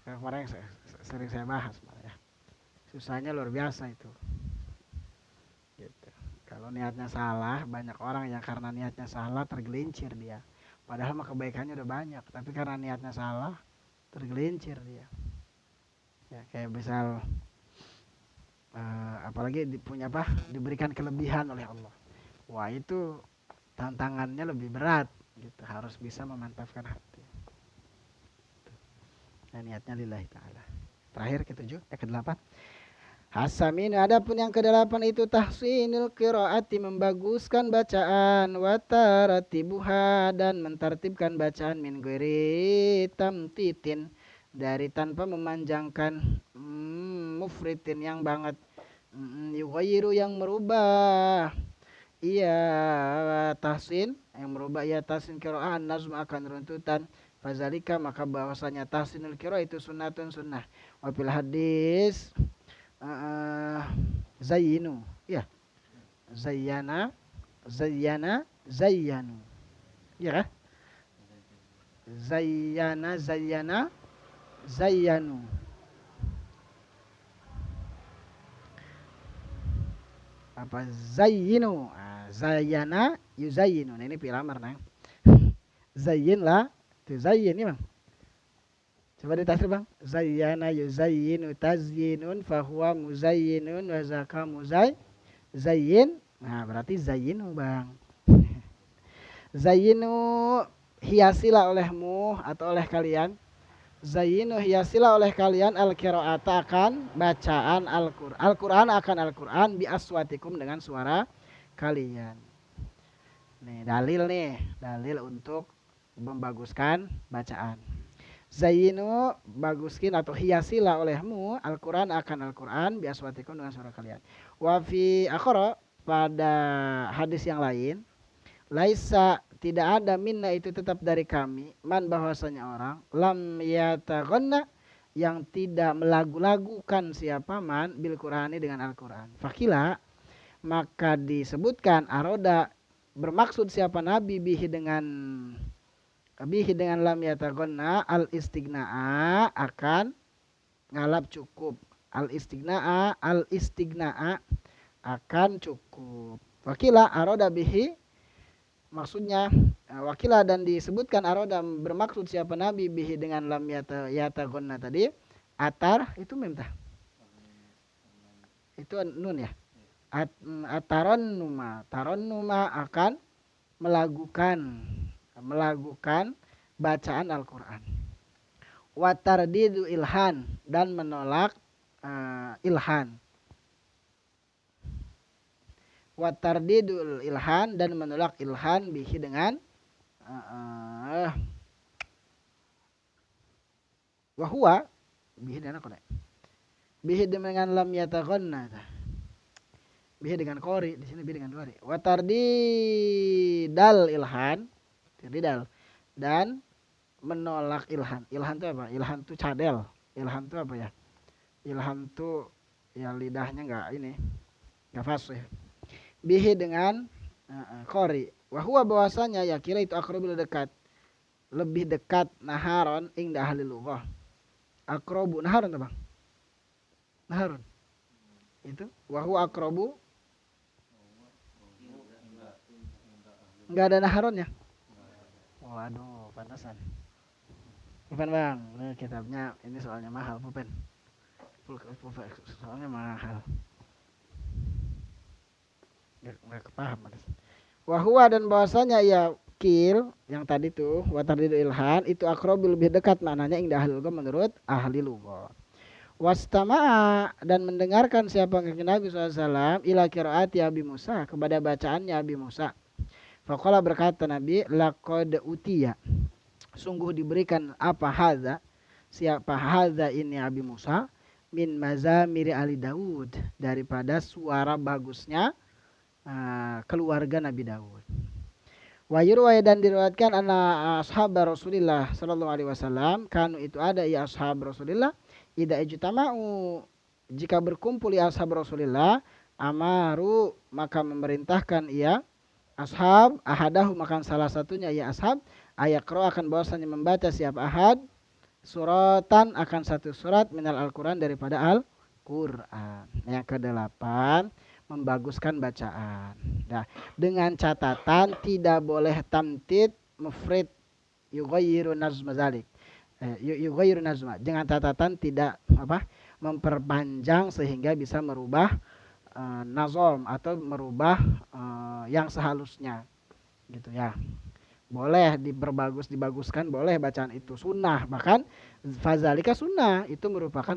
Kemarin sering saya bahas malah ya. Susahnya luar biasa itu. Gitu. Kalau niatnya salah, banyak orang yang karena niatnya salah tergelincir dia. Padahal mah kebaikannya udah banyak, tapi karena niatnya salah tergelincir dia. Ya kayak misal apalagi punya apa? Diberikan kelebihan oleh Allah. Wah itu tantangannya lebih berat. Gitu. Harus bisa memantapkan hati. Nah, niatnya lillahi ta'ala. Terakhir ke-7, ke-8. Hasamin, adapun yang ke-8 itu tahsinul qiraati, membaguskan bacaan, wataratibuha, dan mentartibkan bacaan, min ghairi tamtitin, dari tanpa memanjangkan, mufritin yang banget, yughayyiru yang merubah, iya tahsin yang merubah, iya tahsin qiraah, nazm akan runtutan, fazalika maka bahwasanya tahsinul qiraah itu sunnatun sunnah, wa fil hadis zayyinu ya, zayyanu ya kah, zayyanu apa zayyinu, zayyana yuzayyinu, nah, ini pilamar nang zayyin lah itu zayyin ya bang. Coba ditafsir bang. Zayyana yuzayyinu tazyinun fahuwa muzayyinun wa zaka zayyin. Nah berarti zayyinu bang. Zayyinu hiasilah olehmu atau oleh kalian. Zayyinu hiasilah oleh kalian al-qira'ata akan bacaan Al-Qur'an. Al-Qur'an akan Al-Qur'an bi aswatikum dengan suara kalian. Nih dalil untuk membaguskan bacaan. Zayyinu baguskin atau hiasilah olehmu Al-Quran akan Al-Quran biaswatikum dengan suara kalian. Wa fi akhara, pada hadis yang lain, laisa tidak ada minna itu tetap dari kami, man bahwasanya orang, lam yataghanna yang tidak melagu-lagukan siapa man bil Qur'ani dengan Al-Quran. Fakila maka disebutkan aroda bermaksud siapa nabi bihi dengan lam yataghanna al istighnaa akan ngalap cukup, al istighnaa akan cukup. Wakila aroda bihi maksudnya wakila, dan disebutkan aroda bermaksud siapa nabi bihi dengan lam yataghanna tadi, atar itu memtah itu nun ya, tarannuma akan melakukan bacaan Al-Quran. Watardidu ilhan, dan menolak ilhan. Watardidu ilhan, dan menolak ilhan bihi dengan wahwa bihi dengan lam yataghanna. Bihi dengan qori, di sini bihi dengan qori. Wa tardidal ilhan, tardidal, dan menolak ilhan. Ilhan itu apa? Ilhan itu cadel. Ilhan itu apa ya? Ilhan itu ya lidahnya enggak fasih. Bihi dengan qori. Wa huwa bahwasanya ya kira itu aqrabul dekat. Lebih dekat naharon inda ahli lughah. Aqrabu naharon apa? Naharun. Itu wa huwa aqrabu. Enggak ada naharonnya. Waduh, pantasan. Pulpen bang, ini kitabnya ini soalnya mahal pulpen. Soalnya mahal. Nggak kepaham. Wahwa dan bahwasanya ya kil yang tadi tuh watardil ilhan itu akrobi lebih dekat maknanya indah ahli lugha menurut ahli lugha. Wastama'a dan mendengarkan siapa Nabi SAW ila qiraati Abi Musa kepada bacaannya Abi Musa. Faqala berkata Nabi laqad utiya sungguh diberikan apa hadza siapa hadza ini Abi Musa min mazamiri Ali Daud daripada suara bagusnya keluarga Nabi Daud. Wa yurwa dan diriwayatkan anna ashab Rasulillah sallallahu alaihi wasallam kanu itu ada ya ashab Rasulillah ida ijtama'u jika berkumpul ya ashab Rasulillah amaru maka memerintahkan ia ashab ahadahu makan salah satunya ya ashab ayakro akan bahwasanya membaca siap ahad suratan akan satu surat minal Al-Quran daripada Al-Quran. Yang kedelapan membaguskan bacaan. Nah, dengan catatan tidak boleh tamtid mufrid yughayyiru nazma zalik. Yughayyiru nazma. Dengan catatan tidak memperpanjang sehingga bisa merubah nazom atau merubah yang sehalusnya. Gitu ya. Boleh dibaguskan boleh bacaan itu sunnah, bahkan fazalika sunnah itu merupakan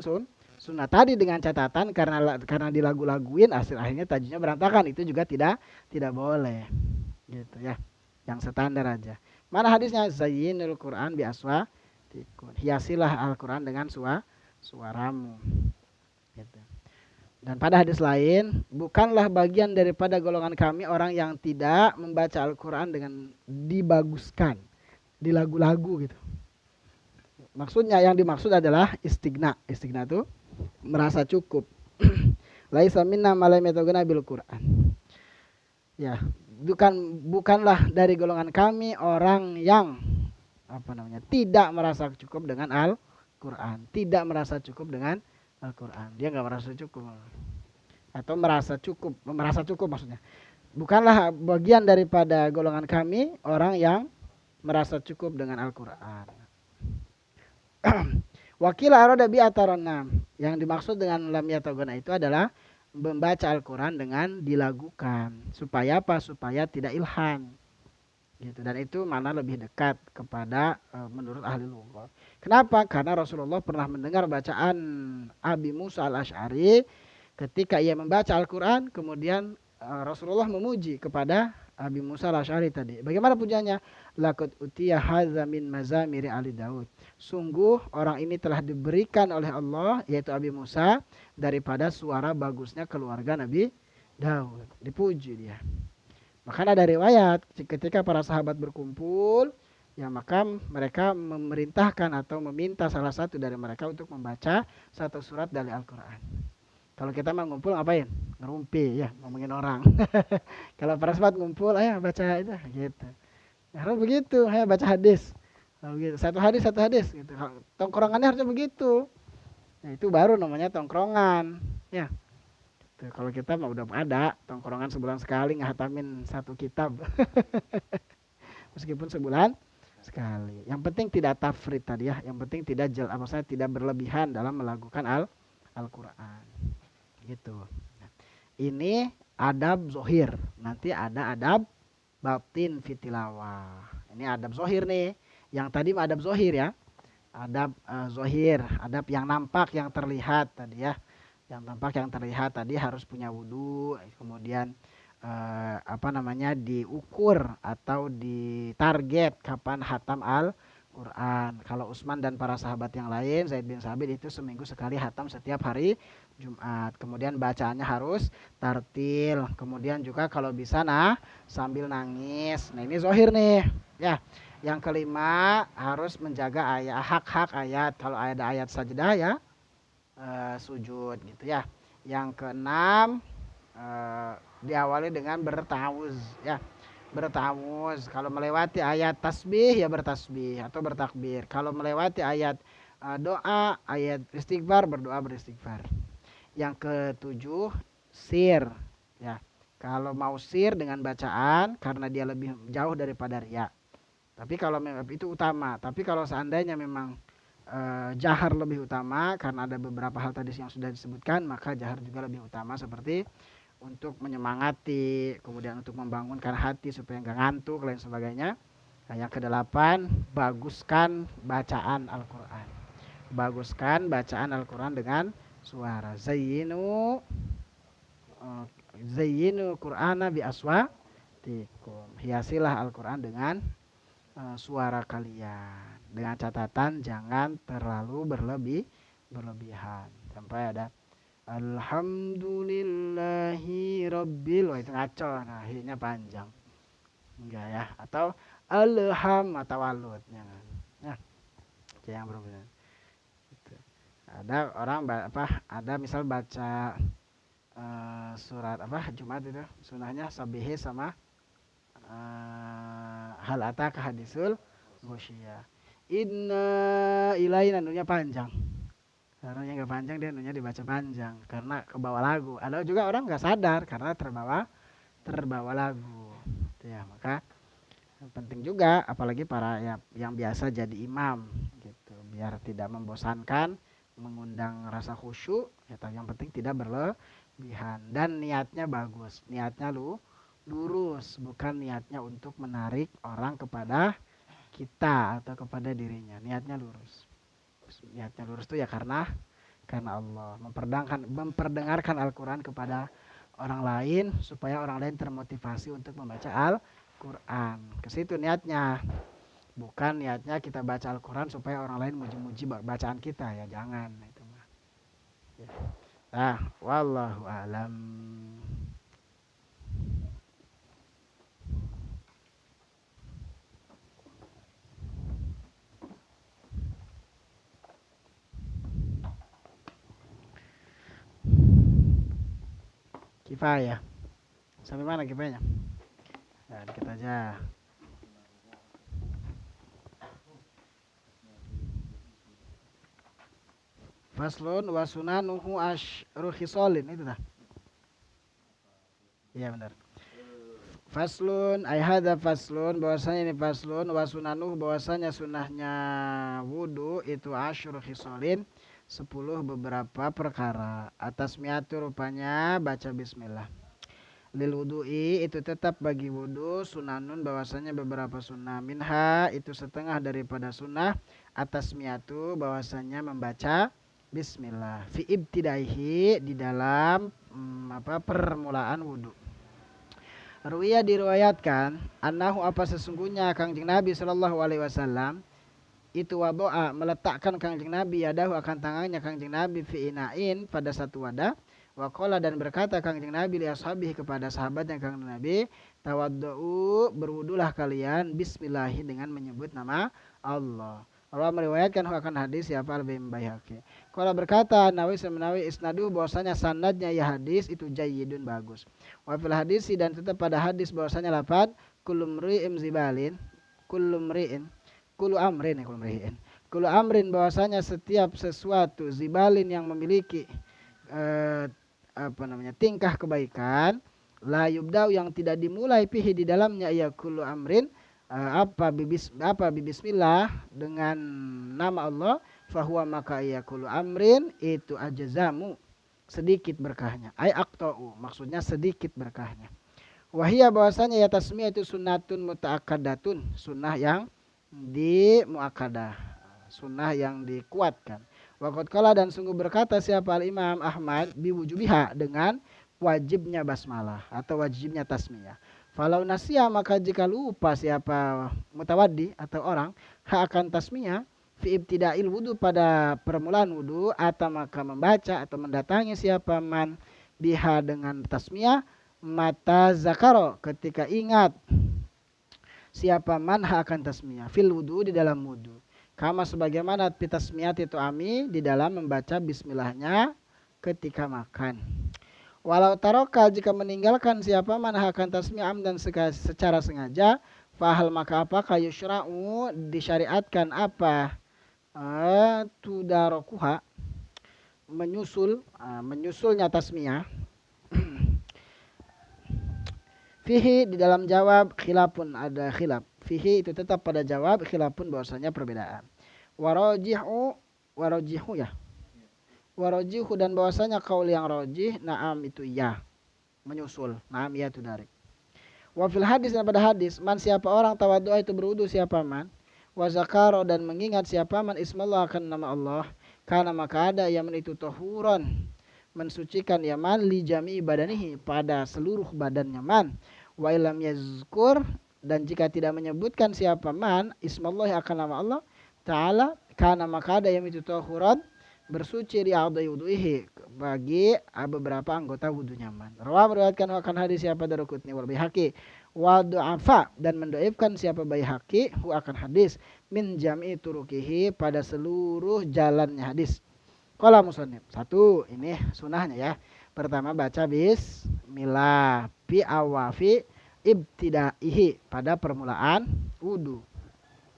sunnah tadi dengan catatan karena dilagu-laguin akhirnya tajwidnya berantakan itu juga tidak boleh gitu ya, yang standar aja. Mana hadisnya zayyinul Quran bi aswatikum, hiasilah Al-Quran dengan suaramu gitu. Dan pada hadis lain, bukanlah bagian daripada golongan kami orang yang tidak membaca Al-Quran dengan dibaguskan, dilagu-lagu gitu. Maksudnya yang dimaksud adalah istigna. Istigna itu merasa cukup. Laisa minna ma lam yataghna bil Quran. Ya, bukanlah dari golongan kami orang yang tidak merasa cukup dengan Al-Quran, tidak merasa cukup dengan Al-Quran. Dia nggak merasa cukup atau merasa cukup maksudnya. Bukanlah bagian daripada golongan kami orang yang merasa cukup dengan Al-Quran. Wakila arada bi atarana, yang dimaksud dengan lam yatagona itu adalah membaca Al-Quran dengan dilagukan. Supaya apa? Supaya tidak ilhan. Gitu. Dan itu mana lebih dekat kepada menurut ahli lugha. Kenapa? Karena Rasulullah pernah mendengar bacaan Abi Musa al-Asy'ari ketika ia membaca Al-Quran, kemudian Rasulullah memuji kepada Abi Musa al-Asy'ari tadi. Bagaimana pujiannya? Laqad utiya hadza min mazamiri Ali Daud. Sungguh orang ini telah diberikan oleh Allah, yaitu Abi Musa, daripada suara bagusnya keluarga Nabi Daud. Dipuji dia. Makanya ada riwayat ketika para sahabat berkumpul, ya maka mereka memerintahkan atau meminta salah satu dari mereka untuk membaca satu surat dari Al-Quran. Kalau kita mau ngumpul ngapain? Ngerumpi ya, ngomongin orang. Kalau para sahabat ngumpul, ayo baca itu gitu. Ya, harus begitu, ayo baca hadis. Begitu. Satu hadis gitu. Tongkrongannya harusnya begitu. Nah, itu baru namanya tongkrongan, ya. Tuh, kalau kita mah udah ada tongkrongan sebulan sekali ngehatamin satu kitab. Meskipun sebulan sekali. Yang penting tidak tafrid tadi ya. Yang penting tidak berlebihan dalam melakukan Al-Quran. Gitu. Ini adab zohir. Nanti ada adab batin fitilawah. Ini adab zohir nih. Yang tadi mah adab zohir ya. Adab zohir. Adab yang nampak, yang terlihat tadi ya. Yang tampak yang terlihat tadi harus punya wudhu, kemudian diukur atau ditarget kapan hatam Al-Quran. Kalau Utsman dan para sahabat yang lain, Zaid bin Sabit itu seminggu sekali hatam setiap hari Jumat. Kemudian bacaannya harus tartil. Kemudian juga kalau bisa sambil nangis. Nah, ini zohir nih. Ya. Yang kelima harus menjaga ayat hak-hak ayat. Kalau ada ayat sajdah ya sujud gitu ya. Yang keenam diawali dengan bertawuz ya. Bertawuz. Kalau melewati ayat tasbih ya bertasbih atau bertakbir. Kalau melewati ayat doa, ayat istighfar, berdoa beristighfar. Yang ketujuh sir ya. Kalau mau sir dengan bacaan karena dia lebih jauh daripada riya. Tapi kalau itu utama. Tapi kalau seandainya memang jahar lebih utama karena ada beberapa hal tadi yang sudah disebutkan, maka jahar juga lebih utama seperti untuk menyemangati, kemudian untuk membangunkan hati supaya nggak ngantuk, lain sebagainya. Nah, yang kedelapan, baguskan bacaan Al-Quran. Baguskan bacaan Al-Quran dengan suara. Zayyinu Qur'ana bi aswatikum. Hiasilah Al-Quran dengan suara kalian. Dengan catatan jangan terlalu berlebihan. Sampai ada Alhamdulillahi Rabbil. Wah, itu ngaco. Nah, hi-nya panjang. Enggak ya. Atau Alham atau waludnya. Nah, yang berbeda. Ada orang ada misal baca surat Jumat itu sunahnya sabihi sama hal ataka hadisul ghasyiyah. Inna ilaina nunya panjang. Karena yang nggak panjang dia nunya dibaca panjang karena kebawa lagu. Ada juga orang nggak sadar karena terbawa lagu. Itu ya, maka penting juga apalagi para yang biasa jadi imam gitu biar tidak membosankan, mengundang rasa khusyuk ya, yang penting tidak berlebihan dan niatnya bagus, niatnya lurus, bukan niatnya untuk menarik orang kepada kita atau kepada dirinya. Niatnya lurus itu ya karena Allah, memperdengarkan Al-Quran kepada orang lain supaya orang lain termotivasi untuk membaca Al-Quran. Ke situ niatnya. Bukan niatnya kita baca Al-Quran supaya orang lain muji-muji bacaan kita ya, jangan itu mah. Ya. Nah, wallahu alam. Kifayah. Sampai mana kifayahnya? Ya, dikit aja. Faslun wa sunanuhu asyru khisalin itu dah. Iya benar. Faslun ay hadza faslun, bahwasanya ini faslun, wa sunanuhu bahwasanya sunahnya wudu itu asyru khisalin 10 beberapa perkara. Atas miatu rupanya baca bismillah. Lil wudu'i itu tetap bagi wudu sunanun bahwasanya beberapa sunnah, minha itu setengah daripada sunnah atas miatu bahwasanya membaca bismillah fi ibtidaihi di dalam permulaan wudu. Ruwiya diriwayatkan annahu apa sesungguhnya Kangjeng Nabi sallallahu alaihi wasallam itu wadoa meletakkan Kangjeng Nabi yadahu akan tangannya Kangjeng Nabi fi inain pada satu wadah. Waqala dan berkata Kangjeng Nabi li ashabihi kepada sahabatnya Kangjeng Nabi, tawaddu berwudulah kalian bismillahi dengan menyebut nama Allah. Allah meriwayatkan akan hadis siapa Al-Imam Baihaqi. Qala berkata Nawawi semenawi isnadu bahwasanya sanadnya ya hadis itu jayyidun bagus. Wa fil hadis dan tetap pada hadis bahwasanya lafaz kullu mri'in zibalin kullu amrin bahwasanya setiap sesuatu zibalin yang memiliki tingkah kebaikan la yubda'u yang tidak dimulai pihi di dalamnya ya kullu amrin bismillah dengan nama Allah fahuwa maka ya kullu amrin itu ajzamu sedikit berkahnya ay aqta'u maksudnya sedikit berkahnya wahia bahwasanya ya tasmiyah itu sunnatun muta'akkadatun sunnah yang di muakkadah sunnah yang dikuatkan. Waqad qala dan sungguh berkata siapa Al-Imam Ahmad biwujubiha dengan wajibnya basmalah atau wajibnya tasmiyah. Falau nasiya maka jika lupa siapa mutawaddi atau orang akan tasmiyah fi ibtida'il wudu pada permulaan wudu, atau maka membaca atau mendatangi siapa man biha dengan tasmiyah, mata zakaro ketika ingat siapa man akan tasmiyah fil wudu di dalam wudu, kama sebagaimana pitasmiyat itu ami di dalam membaca bismillahnya ketika makan. Walau taroka jika meninggalkan siapa man akan tasmiyah amdan secara sengaja, fahal maka apakah yusra'u disyariatkan apa tudarokuha menyusulnya tasmiyah. Fihi di dalam jawab khilafun, ada khilaf. Fihi itu tetap pada jawab, khilafun bahwasanya perbedaan. Warajihu ya. Warajihu dan bahwasanya kaul yang rajih na'am itu iya, menyusul. Na'am iya itu dari. Wa fil hadis dan pada hadis, man siapa orang tawaddu'a itu berwudu siapa man, wa zakaro dan mengingat siapa man ismallah akan nama Allah, karena maka ada yang itu tahuran mensucikan yaman li jami'i badanihi pada seluruh badannya man, wa ilam yazkur dan jika tidak menyebutkan siapa man ismallah akan nama Allah ta'ala, karena maka ada yang itu tahuran bersuci di a'dha'i wudu'ihi bagi beberapa anggota wudunya man. Rawa meriwayatkan akan hadis siapa Daruqutni wal Baihaqi wa du'afa dan mendoifkan siapa Baihaqi hu akan hadis min jam'i turukihi pada seluruh jalannya hadis. Qala musannif. Satu, ini sunahnya ya. Pertama baca bismillah fi awafi ibtidaihi pada permulaan wudu.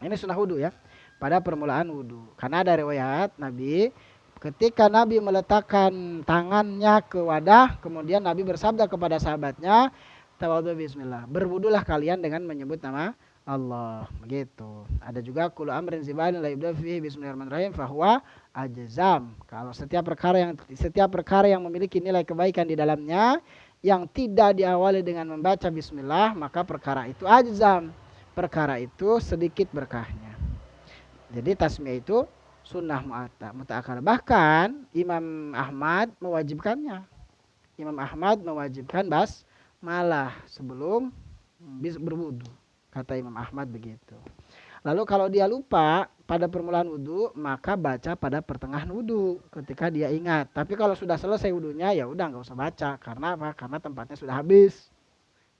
Ini sunah wudu ya. Pada permulaan wudu. Karena ada riwayat Nabi ketika Nabi meletakkan tangannya ke wadah, kemudian Nabi bersabda kepada sahabatnya, tawadhu bismillah. Berwudulah kalian dengan menyebut nama Allah. Begitu. Ada juga kullu amrin zibalin la yubda fihi bismillahirrahmanirrahim fahuwa ajzam. Kalau setiap perkara yang memiliki nilai kebaikan di dalamnya yang tidak diawali dengan membaca bismillah, maka perkara itu ajzam. Perkara itu sedikit berkahnya. Jadi tasmiyah itu sunnah muta'akkad. Bahkan Imam Ahmad mewajibkannya. Imam Ahmad mewajibkan basmalah sebelum berwudu. Kata Imam Ahmad begitu. Lalu kalau dia lupa pada permulaan wudu, maka baca pada pertengahan wudu ketika dia ingat. Tapi kalau sudah selesai wudunya, ya udah nggak usah baca. Karena apa? Karena tempatnya sudah habis.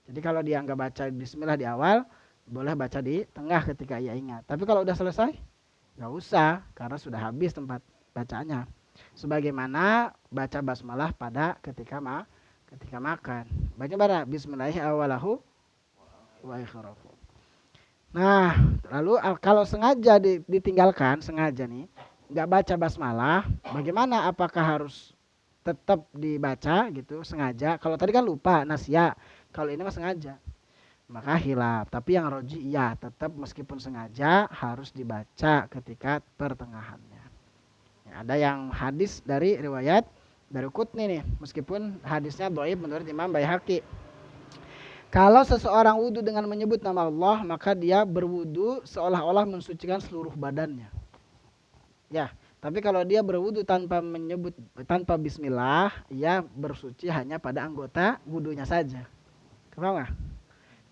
Jadi kalau dia nggak baca bismillah di awal, boleh baca di tengah ketika ia ingat. Tapi kalau udah selesai, nggak usah karena sudah habis tempat bacanya. Sebagaimana baca basmalah pada ketika makan. Baca pada bismillahirrahmanirrahim awalahu wa akhirahu. Nah, lalu kalau sengaja ditinggalkan, sengaja nih, nggak baca basmalah, bagaimana? Apakah harus tetap dibaca gitu, sengaja? Kalau tadi kan lupa, nasya. Kalau ini mah sengaja. Maka hilaf. Tapi yang roji iya, tetap meskipun sengaja harus dibaca ketika pertengahannya. Ya, ada yang hadis dari riwayat Daruqutni nih, meskipun hadisnya dhaif menurut Imam Baihaqi. Kalau seseorang wudu dengan menyebut nama Allah, maka dia berwudu seolah-olah mensucikan seluruh badannya. Ya, tapi kalau dia berwudu tanpa bismillah, ia bersuci hanya pada anggota wudunya saja. Paham nggak?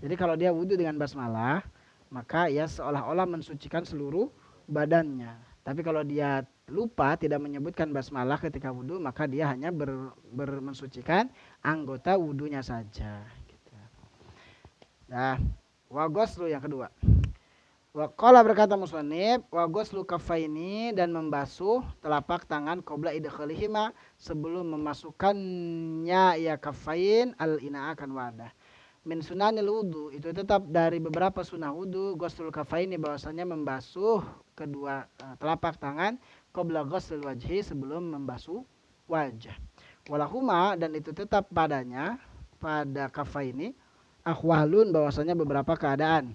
Jadi kalau dia wudu dengan basmalah, maka ia seolah-olah mensucikan seluruh badannya. Tapi kalau dia lupa tidak menyebutkan basmalah ketika wudu, maka dia hanya mensucikan anggota wudunya saja. Nah, wa ghuslu yang kedua. Wa qala berkata musannif, wa ghuslu kaffaini dan membasuh telapak tangan qabla idkhalihima sebelum memasukkannya ya kaffain al ina akan wadah. Min sunanil wudu itu tetap dari beberapa sunnah wudu, ghuslul kaffaini bahwasanya membasuh kedua telapak tangan qabla ghuslil wajhi sebelum membasuh wajah. Walahuma dan itu tetap padanya pada kaffaini ahwalun bahwasanya beberapa keadaan.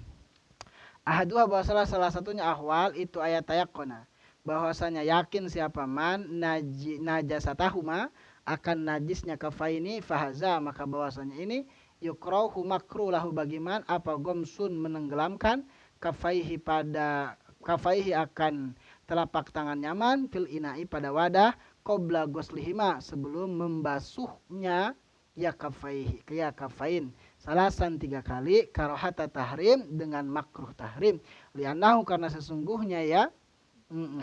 Ahaduha bahwasanya salah satunya ahwal itu ayat tayaqquna bahwasanya yakin siapa man najasatahuma akan najisnya kafaini fahaza maka bahwasanya ini yukrahu makruh lahu bagiman apa gomsun menenggelamkan kafaihi akan telapak tangan nyaman fil inai pada wadah qabla ghuslihima sebelum membasuhnya ya kafain salasan 3 kali karohata tahrim dengan makruh tahrim lianahu karena sesungguhnya ya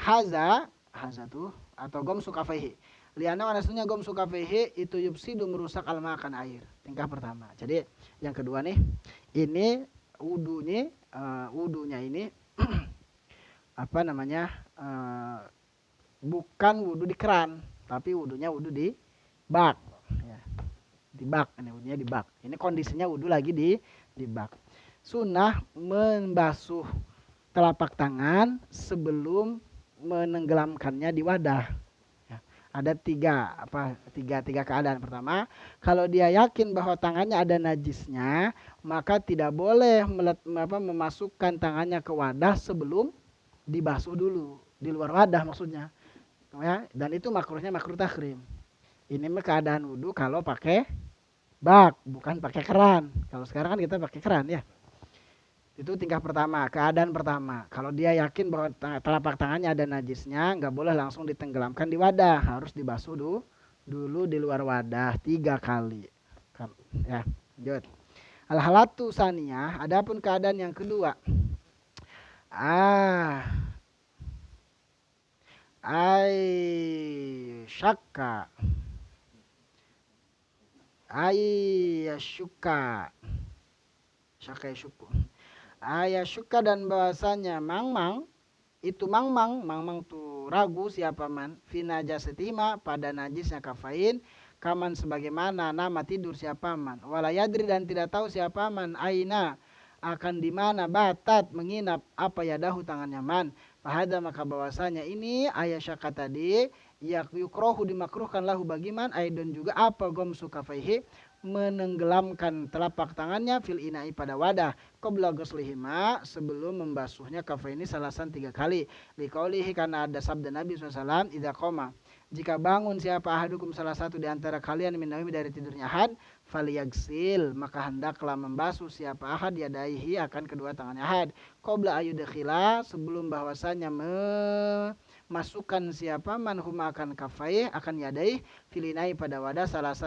haza tuh atau gomsu kafehi. Liana wanasnya gomsu kafehi itu yupsidu merusak makan air. Tingkah pertama. Jadi yang kedua nih, ini wudunya ini apa namanya? Bukan wudu di keran, tapi wudunya wudu di bak. Ya, di bak, ini wudunya di bak. Ini kondisinya wudu lagi di bak. Sunnah membasuh telapak tangan sebelum menenggelamkannya di wadah. Ya, ada tiga keadaan. Pertama, kalau dia yakin bahwa tangannya ada najisnya, maka tidak boleh memasukkan tangannya ke wadah sebelum dibasuh dulu di luar wadah maksudnya. Ya, dan itu makruhnya makruh tahrim. Ini mah keadaan wudhu kalau pakai bak, bukan pakai keran. Kalau sekarang kan kita pakai keran ya. Itu tingkah pertama, keadaan pertama. Kalau dia yakin bahwa telapak tangannya ada najisnya, nggak boleh langsung ditenggelamkan di wadah, harus dibasuh dulu di luar wadah 3 kali. Ya, lanjut. Al-halatu saniyah, adapun keadaan yang kedua. Syakka. Syakka syuku. Syuka dan bahasanya mangmang itu mangmang tuh ragu siapa man fina jasetima pada najisnya kafain kaman sebagaimana nama tidur siapa man wala yadri dan tidak tahu siapa man aina akan di mana batat menginap apa yadahu tangannya man fahada maka bahwasanya ini syaka tadi yukrohu dimakruhkan lahu bagiman aidon juga apa gomsu kafaihi menenggelamkan telapak tangannya fil inai pada wadah qabla ghuslihima sebelum membasuhnya kafaini salasan 3 kali liqaulihi karena ada sabda Nabi SAW idza qoma jika bangun siapa ahadukum salah satu di antara kalian minawimi dari tidurnya ahad falyagsil maka hendaklah membasuh siapa ahad yadaihi akan kedua tangannya ahad qabla ayudkhila sebelum bahwasanya masukkan siapa manhum akan kafai akan yadai filinai pada wadah salasan